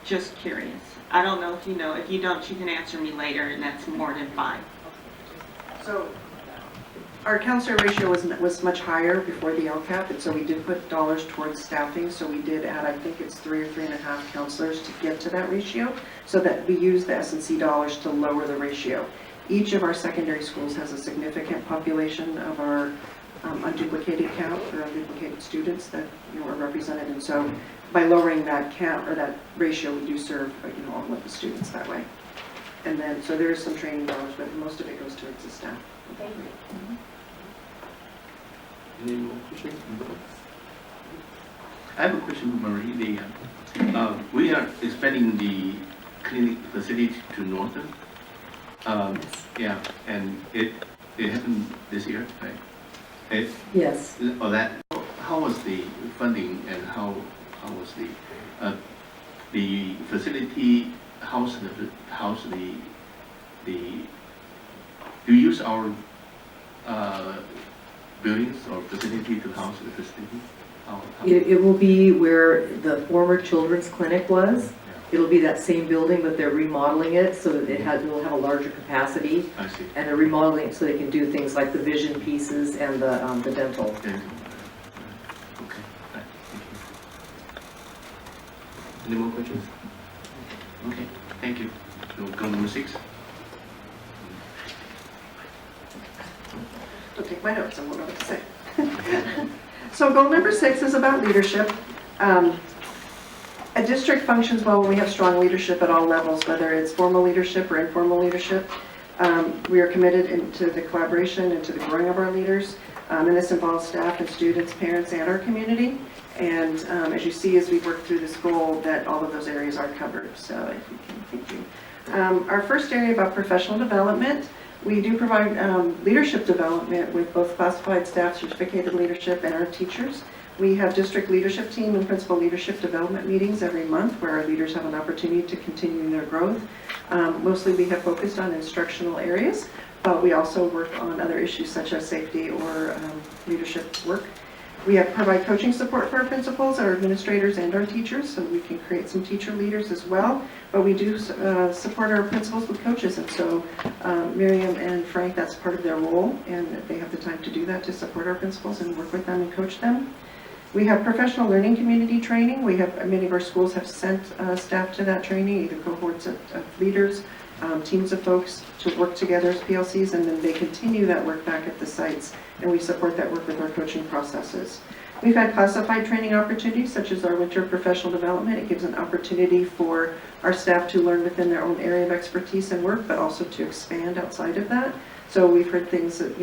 just curious. I don't know if you know. If you don't, you can answer me later, and that's more than fine. So Our counselor ratio was much higher before the LCAP, and so we did put dollars towards staffing, so we did add, I think it's 3 or 3.5 counselors to get to that ratio, so that we use the S&C dollars to lower the ratio. Each of our secondary schools has a significant population of our unduplicated count, or unduplicated students that are represented, and so by lowering that count, or that ratio, we do serve all of the students that way. And then, so there is some training dollars, but most of it goes towards the staff. Thank you. Any more questions? I have a question, Marie. We are expanding the clinic facility to Northern. Yeah, and it happened this year, right? Yes. Or that. How was the funding, and how was the facility? How's the do you use our buildings or facility to house the facility? It will be where the former children's clinic was. It'll be that same building, but they're remodeling it so that it will have a larger capacity. I see. And they're remodeling it so they can do things like the vision pieces and the dental. Okay. Right. Thank you. Any more questions? Okay. Thank you. So go number 6. I'll take my notes and we'll know what to say. So goal number 6 is about leadership. A district functions well when we have strong leadership at all levels, whether it's formal leadership or informal leadership. We are committed into the collaboration and to the growing of our leaders, and this involves staff and students, parents, and our community. And as you see, as we work through this goal, that all of those areas are covered. So if you can, thank you. Our first area about professional development, we do provide leadership development with both classified staff, certificated leadership, and our teachers. We have district leadership team and principal leadership development meetings every month where our leaders have an opportunity to continue their growth. Mostly we have focused on instructional areas, but we also work on other issues such as safety or leadership work. We provide coaching support for our principals, our administrators, and our teachers, so we can create some teacher leaders as well. But we do support our principals with coaches, and so Miriam and Frank, that's part of their role, and they have the time to do that, to support our principals and work with them and coach them. We have professional learning community training. Many of our schools have sent staff to that training, either cohorts of leaders, teams of folks to work together as PLCs, and then they continue that work back at the sites, and we support that work with our coaching processes. We've had classified training opportunities, such as our winter professional development. It gives an opportunity for our staff to learn within their own area of expertise and work, but also to expand outside of that. So we've heard things that,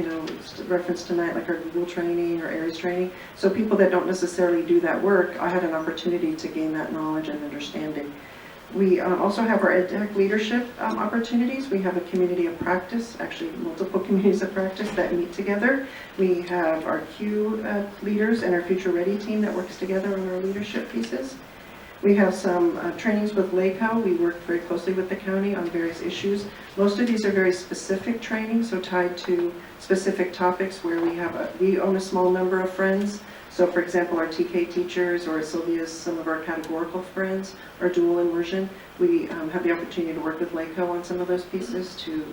referenced tonight, like our Google training or Aries training. So people that don't necessarily do that work, I had an opportunity to gain that knowledge and understanding. We also have our EdTech leadership opportunities. We have a community of practice, actually multiple communities of practice that meet together. We have our Q leaders and our Future Ready team that works together on our leadership pieces. We have some trainings with LACO. We work very closely with the county on various issues. Most of these are very specific trainings, so tied to specific topics where we own a small number of friends. So for example, our TK teachers or Sylvia's, some of our categorical friends, or dual immersion, we have the opportunity to work with LACO on some of those pieces to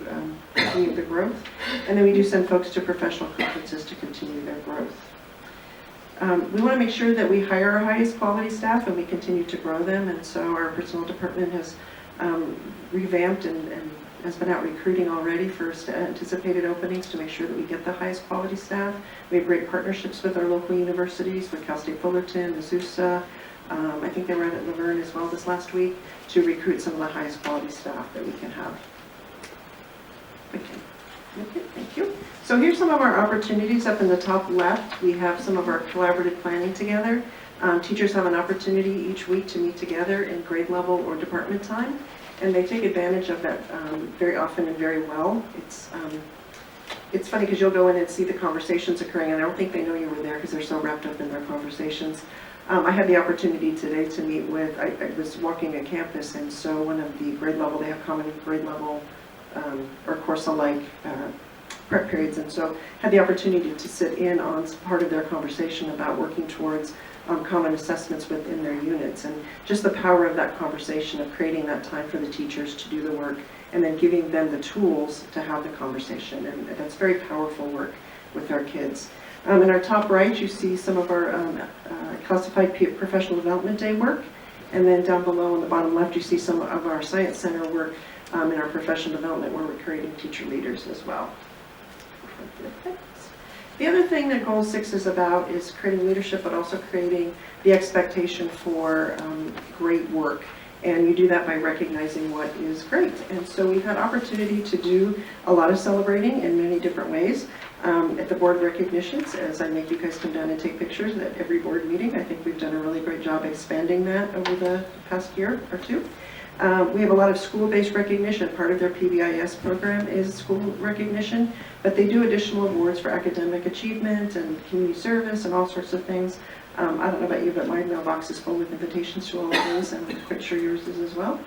continue the growth. And then we do send folks to professional conferences to continue their growth. We want to make sure that we hire our highest quality staff and we continue to grow them, and so our personnel department has revamped and has been out recruiting already for anticipated openings to make sure that we get the highest quality staff. We have great partnerships with our local universities, with Cal State Fullerton, Azusa. I think they were at Laverne as well this last week to recruit some of the highest quality staff that we can have. Okay, thank you. So here's some of our opportunities. Up in the top left, we have some of our collaborative planning together. Teachers have an opportunity each week to meet together in grade level or department time, and they take advantage of that very often and very well. It's funny because you'll go in and see the conversations occurring, and I don't think they know you were there because they're so wrapped up in their conversations. I had the opportunity today to meet with, I was walking a campus, and so one of the grade level, they have common grade level or course-alike prep periods, and so had the opportunity to sit in on part of their conversation about working towards common assessments within their units, and just the power of that conversation of creating that time for the teachers to do the work and then giving them the tools to have the conversation, and that's very powerful work. with our kids. In our top right, you see some of our classified professional development day work. And then down below on the bottom left, you see some of our Science Center work in our professional development where we're creating teacher leaders as well. The other thing that Goal 6 is about is creating leadership, but also creating the expectation for great work. And you do that by recognizing what is great. And so we've had opportunity to do a lot of celebrating in many different ways. At the board recognitions, as I make you guys come down and take pictures at every board meeting, I think we've done a really great job expanding that over the past year or two. We have a lot of school-based recognition. Part of their PBIS program is school recognition, but they do additional awards for academic achievement and community service and all sorts of things. I don't know about you, but my mailbox is full with invitations to all of those, and I'm quite sure yours is as well.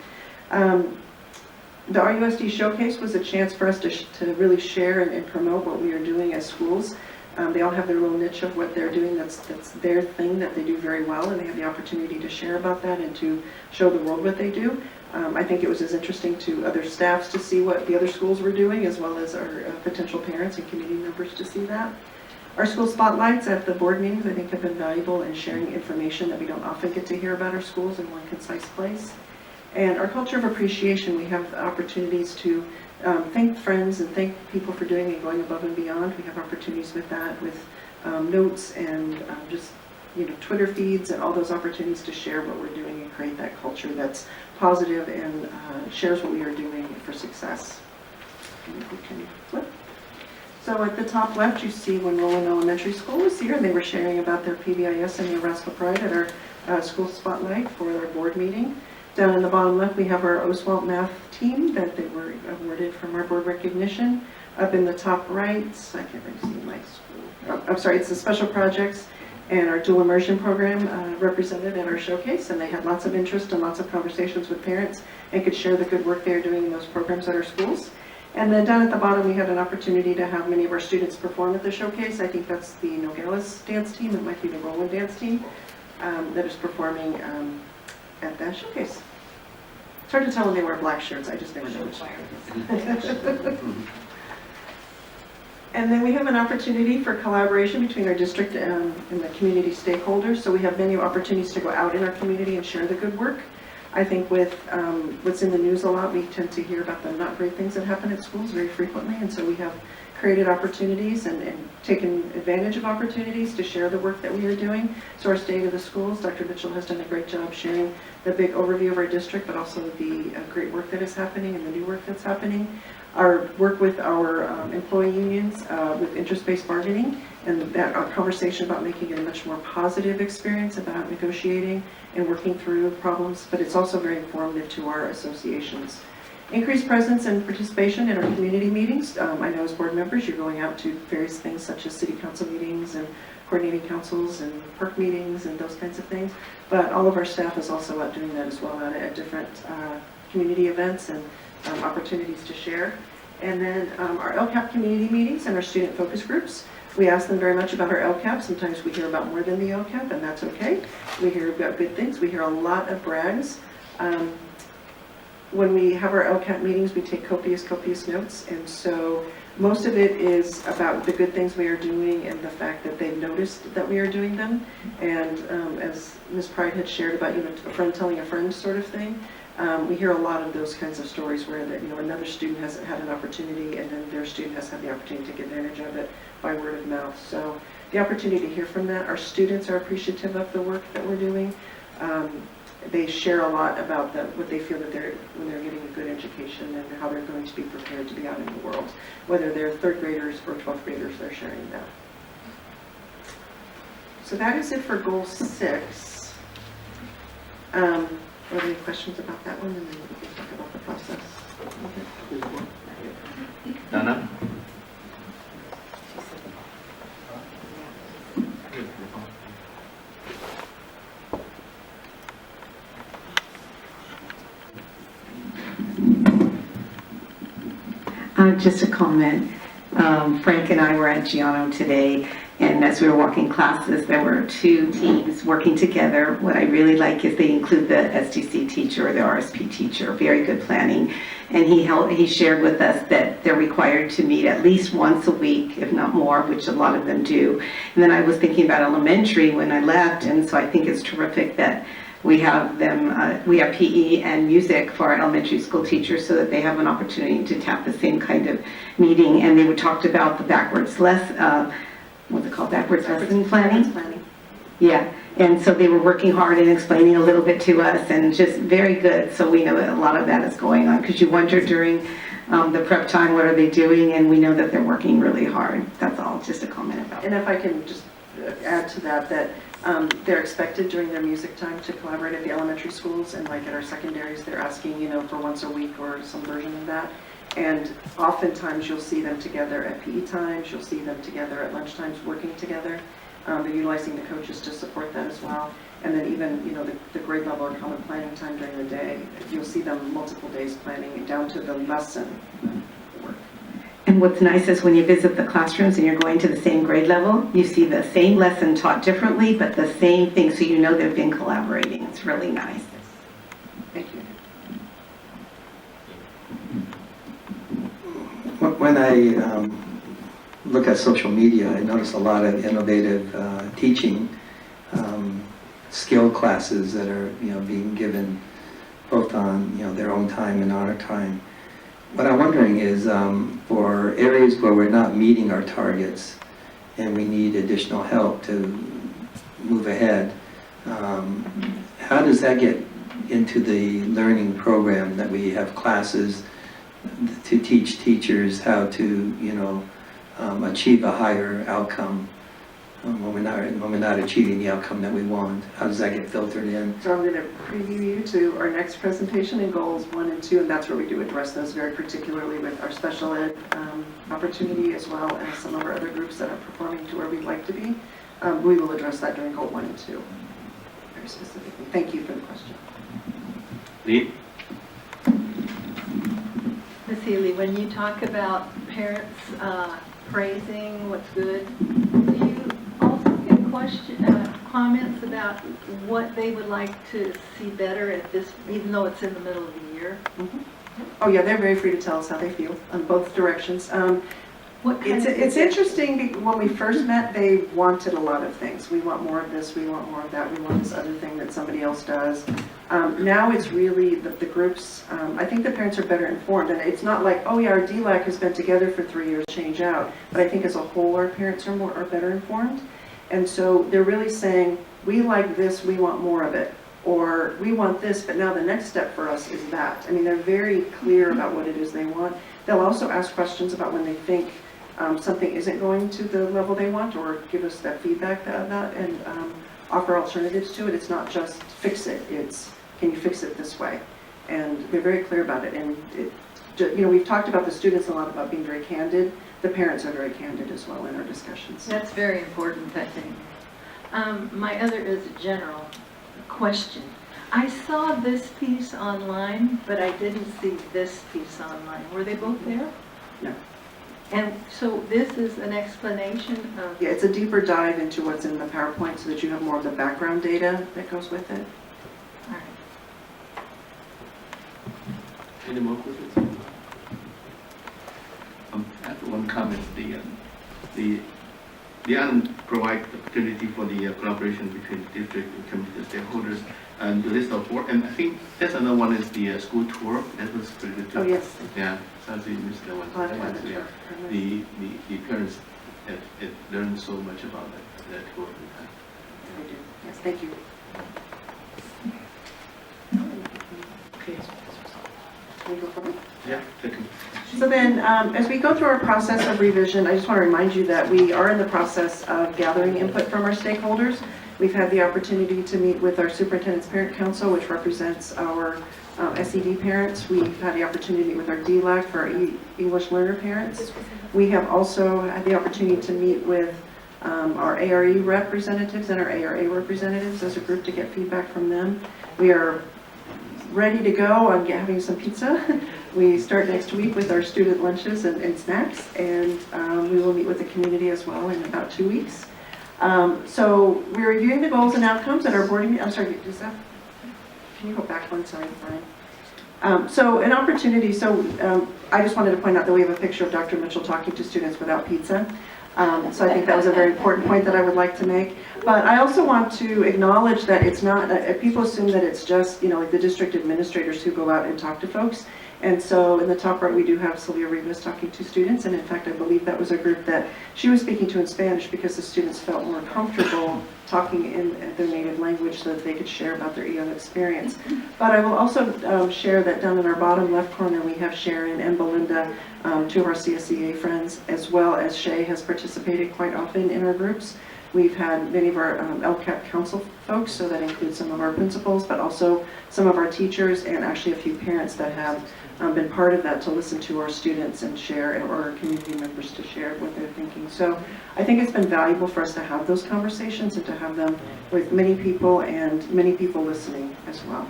The RUSD Showcase was a chance for us to really share and promote what we are doing as schools. They all have their little niche of what they're doing that's their thing that they do very well, and they have the opportunity to share about that and to show the world what they do. I think it was as interesting to other staffs to see what the other schools were doing, as well as our potential parents and community members to see that. Our school spotlights at the board meetings, I think, have been valuable in sharing information that we don't often get to hear about our schools in one concise place. And our culture of appreciation, we have opportunities to thank friends and thank people for doing and going above and beyond. We have opportunities with that, with notes and just Twitter feeds and all those opportunities to share what we're doing and create that culture that's positive and shares what we are doing for success. Can you flip? So at the top left, you see when Rowland Elementary School was here, and they were sharing about their PBIS and their Rascal Pride at our school spotlight for our board meeting. Down in the bottom left, we have our Oswalt math team that they were awarded from our board recognition. Up in the top right, I can't really see my school. Oh, I'm sorry, it's the special projects and our dual immersion program represented at our showcase, and they had lots of interest and lots of conversations with parents and could share the good work they're doing in those programs at our schools. And then down at the bottom, we had an opportunity to have many of our students perform at the showcase. I think that's the Nogales dance team. It might be the Rowland dance team that is performing at that showcase. It's hard to tell when they wear black shirts. I just never know which. And then we have an opportunity for collaboration between our district and the community stakeholders. So we have many opportunities to go out in our community and share the good work. I think with what's in the news a lot, we tend to hear about the not great things that happen at schools very frequently, and so we have created opportunities and taken advantage of opportunities to share the work that we are doing. So our State of the Schools, Dr. Mitchell has done a great job sharing the big overview of our district, but also the great work that is happening and the new work that's happening. Our work with our employee unions with interest-based bargaining, and that our conversation about making it a much more positive experience about negotiating and working through problems, but it's also very informative to our associations. Increased presence and participation in our community meetings. I know as board members, you're going out to various things such as city council meetings and coordinating councils and park meetings and those kinds of things, but all of our staff is also out doing that as well at different community events and opportunities to share. And then our LCAP community meetings and our student focus groups. We ask them very much about our LCAP. Sometimes we hear about more than the LCAP, and that's okay. We hear about good things. We hear a lot of brags. When we have our LCAP meetings, we take copious notes, and so most of it is about the good things we are doing and the fact that they've noticed that we are doing them. And as Ms. Pride had shared about a friend telling a friend sort of thing, we hear a lot of those kinds of stories where another student has had an opportunity and then their student has had the opportunity to take advantage of it by word of mouth. So the opportunity to hear from that, our students are appreciative of the work that we're doing. They share a lot about what they feel that when they're getting a good education and how they're going to be prepared to be out in the world. Whether they're third graders or 12th graders, they're sharing that. So that is it for Goal 6. Are there any questions about that one? And then we can talk about the process. Okay. Donna? Just a comment. Frank and I were at Giano today, And as we were walking classes, there were two teams working together. What I really like is they include the SDC teacher or the RSP teacher, very good planning. And he shared with us that they're required to meet at least once a week, if not more, which a lot of them do. And then I was thinking about elementary when I left, and so I think it's terrific that we have them, we have PE and music for our elementary school teachers so that they have an opportunity to tap the same kind of meeting. And they talked about the backwards lesson planning. Yeah, and so they were working hard and explaining a little bit to us, and just very good. So we know that a lot of that is going on, because you wonder during the prep time, what are they doing? And we know that they're working really hard. That's all, just a comment about And if I can just add to that, they're expected during their music time to collaborate at the elementary schools, and like at our secondaries, they're asking, for once a week or some version of that. And oftentimes you'll see them together at PE times, you'll see them together at lunchtimes working together. They're utilizing the coaches to support that as well. And then even, the grade level or common planning time during the day, you'll see them multiple days planning down to the lesson work. And what's nice is when you visit the classrooms and you're going to the same grade level, you see the same lesson taught differently, but the same thing, so they've been collaborating. It's really nice. Thank you. When I look at social media, I notice a lot of innovative teaching skill classes that are being given both on their own time and our time. What I'm wondering is for areas where we're not meeting our targets and we need additional help to move ahead, how does that get into the learning program that we have classes to teach teachers how to achieve a higher outcome when we're not achieving the outcome that we want? How does that get filtered in? So I'm going to preview you to our next presentation in goals 1 and 2, and that's where we do address those very particularly with our special ed opportunity, as well as some of our other groups that are performing to where we'd like to be. We will address that during goal 1 and 2 very specifically. Thank you for the question. Lee? Ms. Healy, when you talk about parents praising what's good, do you also get comments about what they would like to see better at this, even though it's in the middle of the year? Mm-hmm. Oh yeah, they're very free to tell us how they feel on both directions. It's interesting, when we first met, they wanted a lot of things. We want more of this, we want more of that, we want this other thing that somebody else does. Now it's really the groups, I think the parents are better informed, and it's not like, oh yeah, our DLAC has been together for 3 years, change out. But I think as a whole, our parents are better informed. And so they're really saying, we like this, we want more of it. Or we want this, but now the next step for us is that. I mean, they're very clear about what it is they want. They'll also ask questions about when they think something isn't going to the level they want, or give us that feedback of that, and offer alternatives to it. It's not just fix it, it's can you fix it this way? And they're very clear about it. And we've talked about the students a lot about being very candid. The parents are very candid as well in our discussions. That's very important, I think. My other is a general question. I saw this piece online, but I didn't see this piece online. Were they both there? No. And so this is an explanation of... Yeah, it's a deeper dive into what's in the PowerPoint so that you have more of the background data that goes with it. All right. Any more questions? I have one comment. The island provides opportunity for the collaboration between the district and community stakeholders, and the list of work. And I think that's another one is the school tour. That was pretty good too. Oh yes. Yeah. So you missed that one. Yeah. The parents have learned so much about that tour. I do. Yes. Thank you. Okay. Can we go forward? Yeah. Thank you. So then, as we go through our process of revision, I just want to remind you that we are in the process of gathering input from our stakeholders. We've had the opportunity to meet with our Superintendent's Parent Council, which represents our SED parents. We've had the opportunity to meet with our DLAC for our English learner parents. We have also had the opportunity to meet with our ARE representatives and our ARA representatives as a group to get feedback from them. We are ready to go on having some pizza We start next week with our student lunches and snacks, and we will meet with the community as well in about 2 weeks. So we're reviewing the goals and outcomes at our board meeting. I'm sorry, is that, can you go back one slide, Brian? So an opportunity, I just wanted to point out that we have a picture of Dr. Mitchell talking to students without pizza. So I think that was a very important point that I would like to make. But I also want to acknowledge that it's not, people assume that it's just, like the district administrators who go out and talk to folks. And so in the top right, we do have Sylvia Rivas talking to students. And in fact, I believe that was a group that she was speaking to in Spanish because the students felt more comfortable talking in their native language so that they could share about their EO experience. But I will also share that down in our bottom left corner, we have Sharon and Belinda, two of our CSEA friends, as well as Shay has participated quite often in our groups. We've had many of our LCAP council folks, so that includes some of our principals, but also some of our teachers and actually a few parents that have been part of that to listen to our students and share, or our community members to share what they're thinking. So I think it's been valuable for us to have those conversations and to have them with many people and many people listening as well.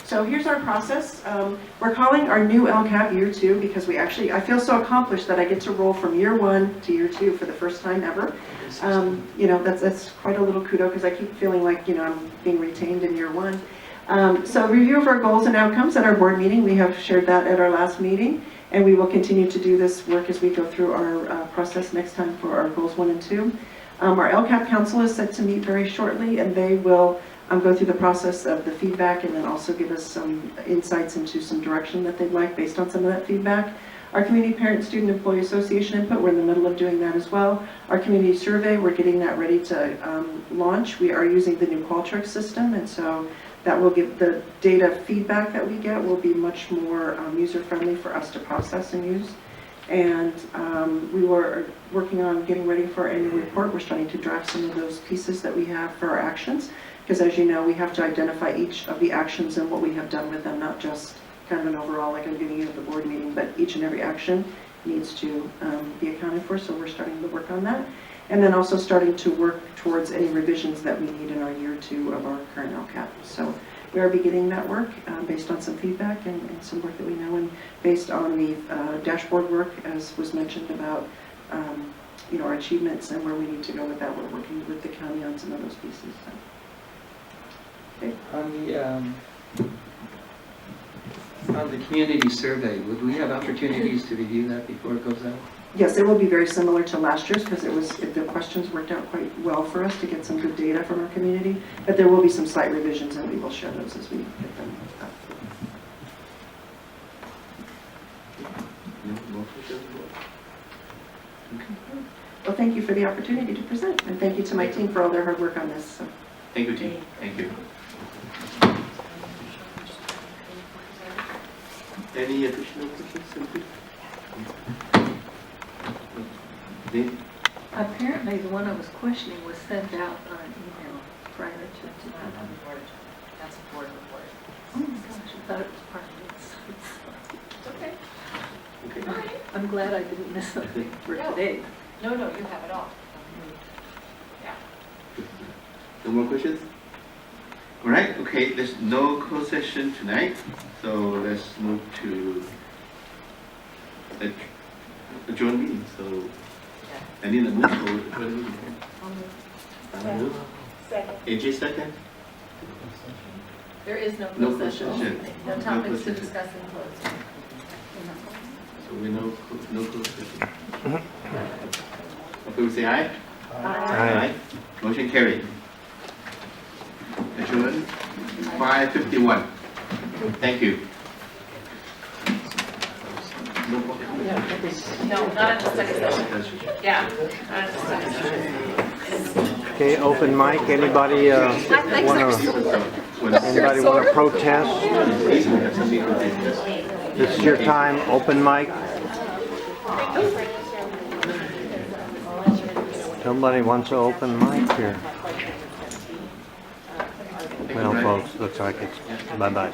So here's our process. We're calling our new LCAP year 2 because I feel so accomplished that I get to roll from year 1 to year 2 for the first time ever. That's quite a little kudo because I keep feeling like, I'm being retained in year 1. So review of our goals and outcomes at our board meeting. We have shared that at our last meeting, and we will continue to do this work as we go through our process next time for our goals 1 and 2. Our LCAP council is set to meet very shortly, and they will go through the process of the feedback and then also give us some insights into some direction that they'd like based on some of that feedback. Our Community Parent Student Employee Association input, we're in the middle of doing that as well. Our community survey, we're getting that ready to launch. We are using the new Qualtrics system, and so that will give the data feedback that we get will be much more user-friendly for us to process and use. And we were working on getting ready for our annual report. We're starting to draft some of those pieces that we have for our actions, because as you know, we have to identify each of the actions and what we have done with them, not just kind of an overall, like I'm giving you at the board meeting, but each and every action needs to be accounted for, so we're starting to work on that. And then also starting to work towards any revisions that we need in our year 2 of our current LCAP. So we are beginning that work based on some feedback and some work that we know, and based on the dashboard work, as was mentioned about our achievements and where we need to go with that. We're working with the county on some of those pieces. So. Okay. On the community survey, would we have opportunities to review that before it goes out? Yes, it will be very similar to last year's because the questions worked out quite well for us to get some good data from our community, but there will be some slight revisions and we will share those as we get them up. Well, thank you for the opportunity to present, and thank you to my team for all their hard work on this. So. Thank you, team. Thank you. Any additional questions? Apparently, the one I was questioning was sent out on an email prior to today. That's a board report. Oh my gosh, I thought it was part of it. It's okay. Okay. I'm glad I didn't miss something for today. No, you have it all. Yeah. No more questions? All right, okay, there's no closed session tonight, so let's move to adjourn meeting. So I need a move for adjourn meeting. I'll move. Second. AJ second? There is no No closed closed session. session. No No topics closed to session. discuss in closed. So we no closed session. Okay, we say aye? Aye. Motion carried. Adjourn 5:51. Thank you. No, not in the study session. Yeah, not in the study session. Okay, open mic. Anybody want to protest? This is your time. Open mic. Somebody wants to open mic here. Well, folks, looks like it's bye-bye.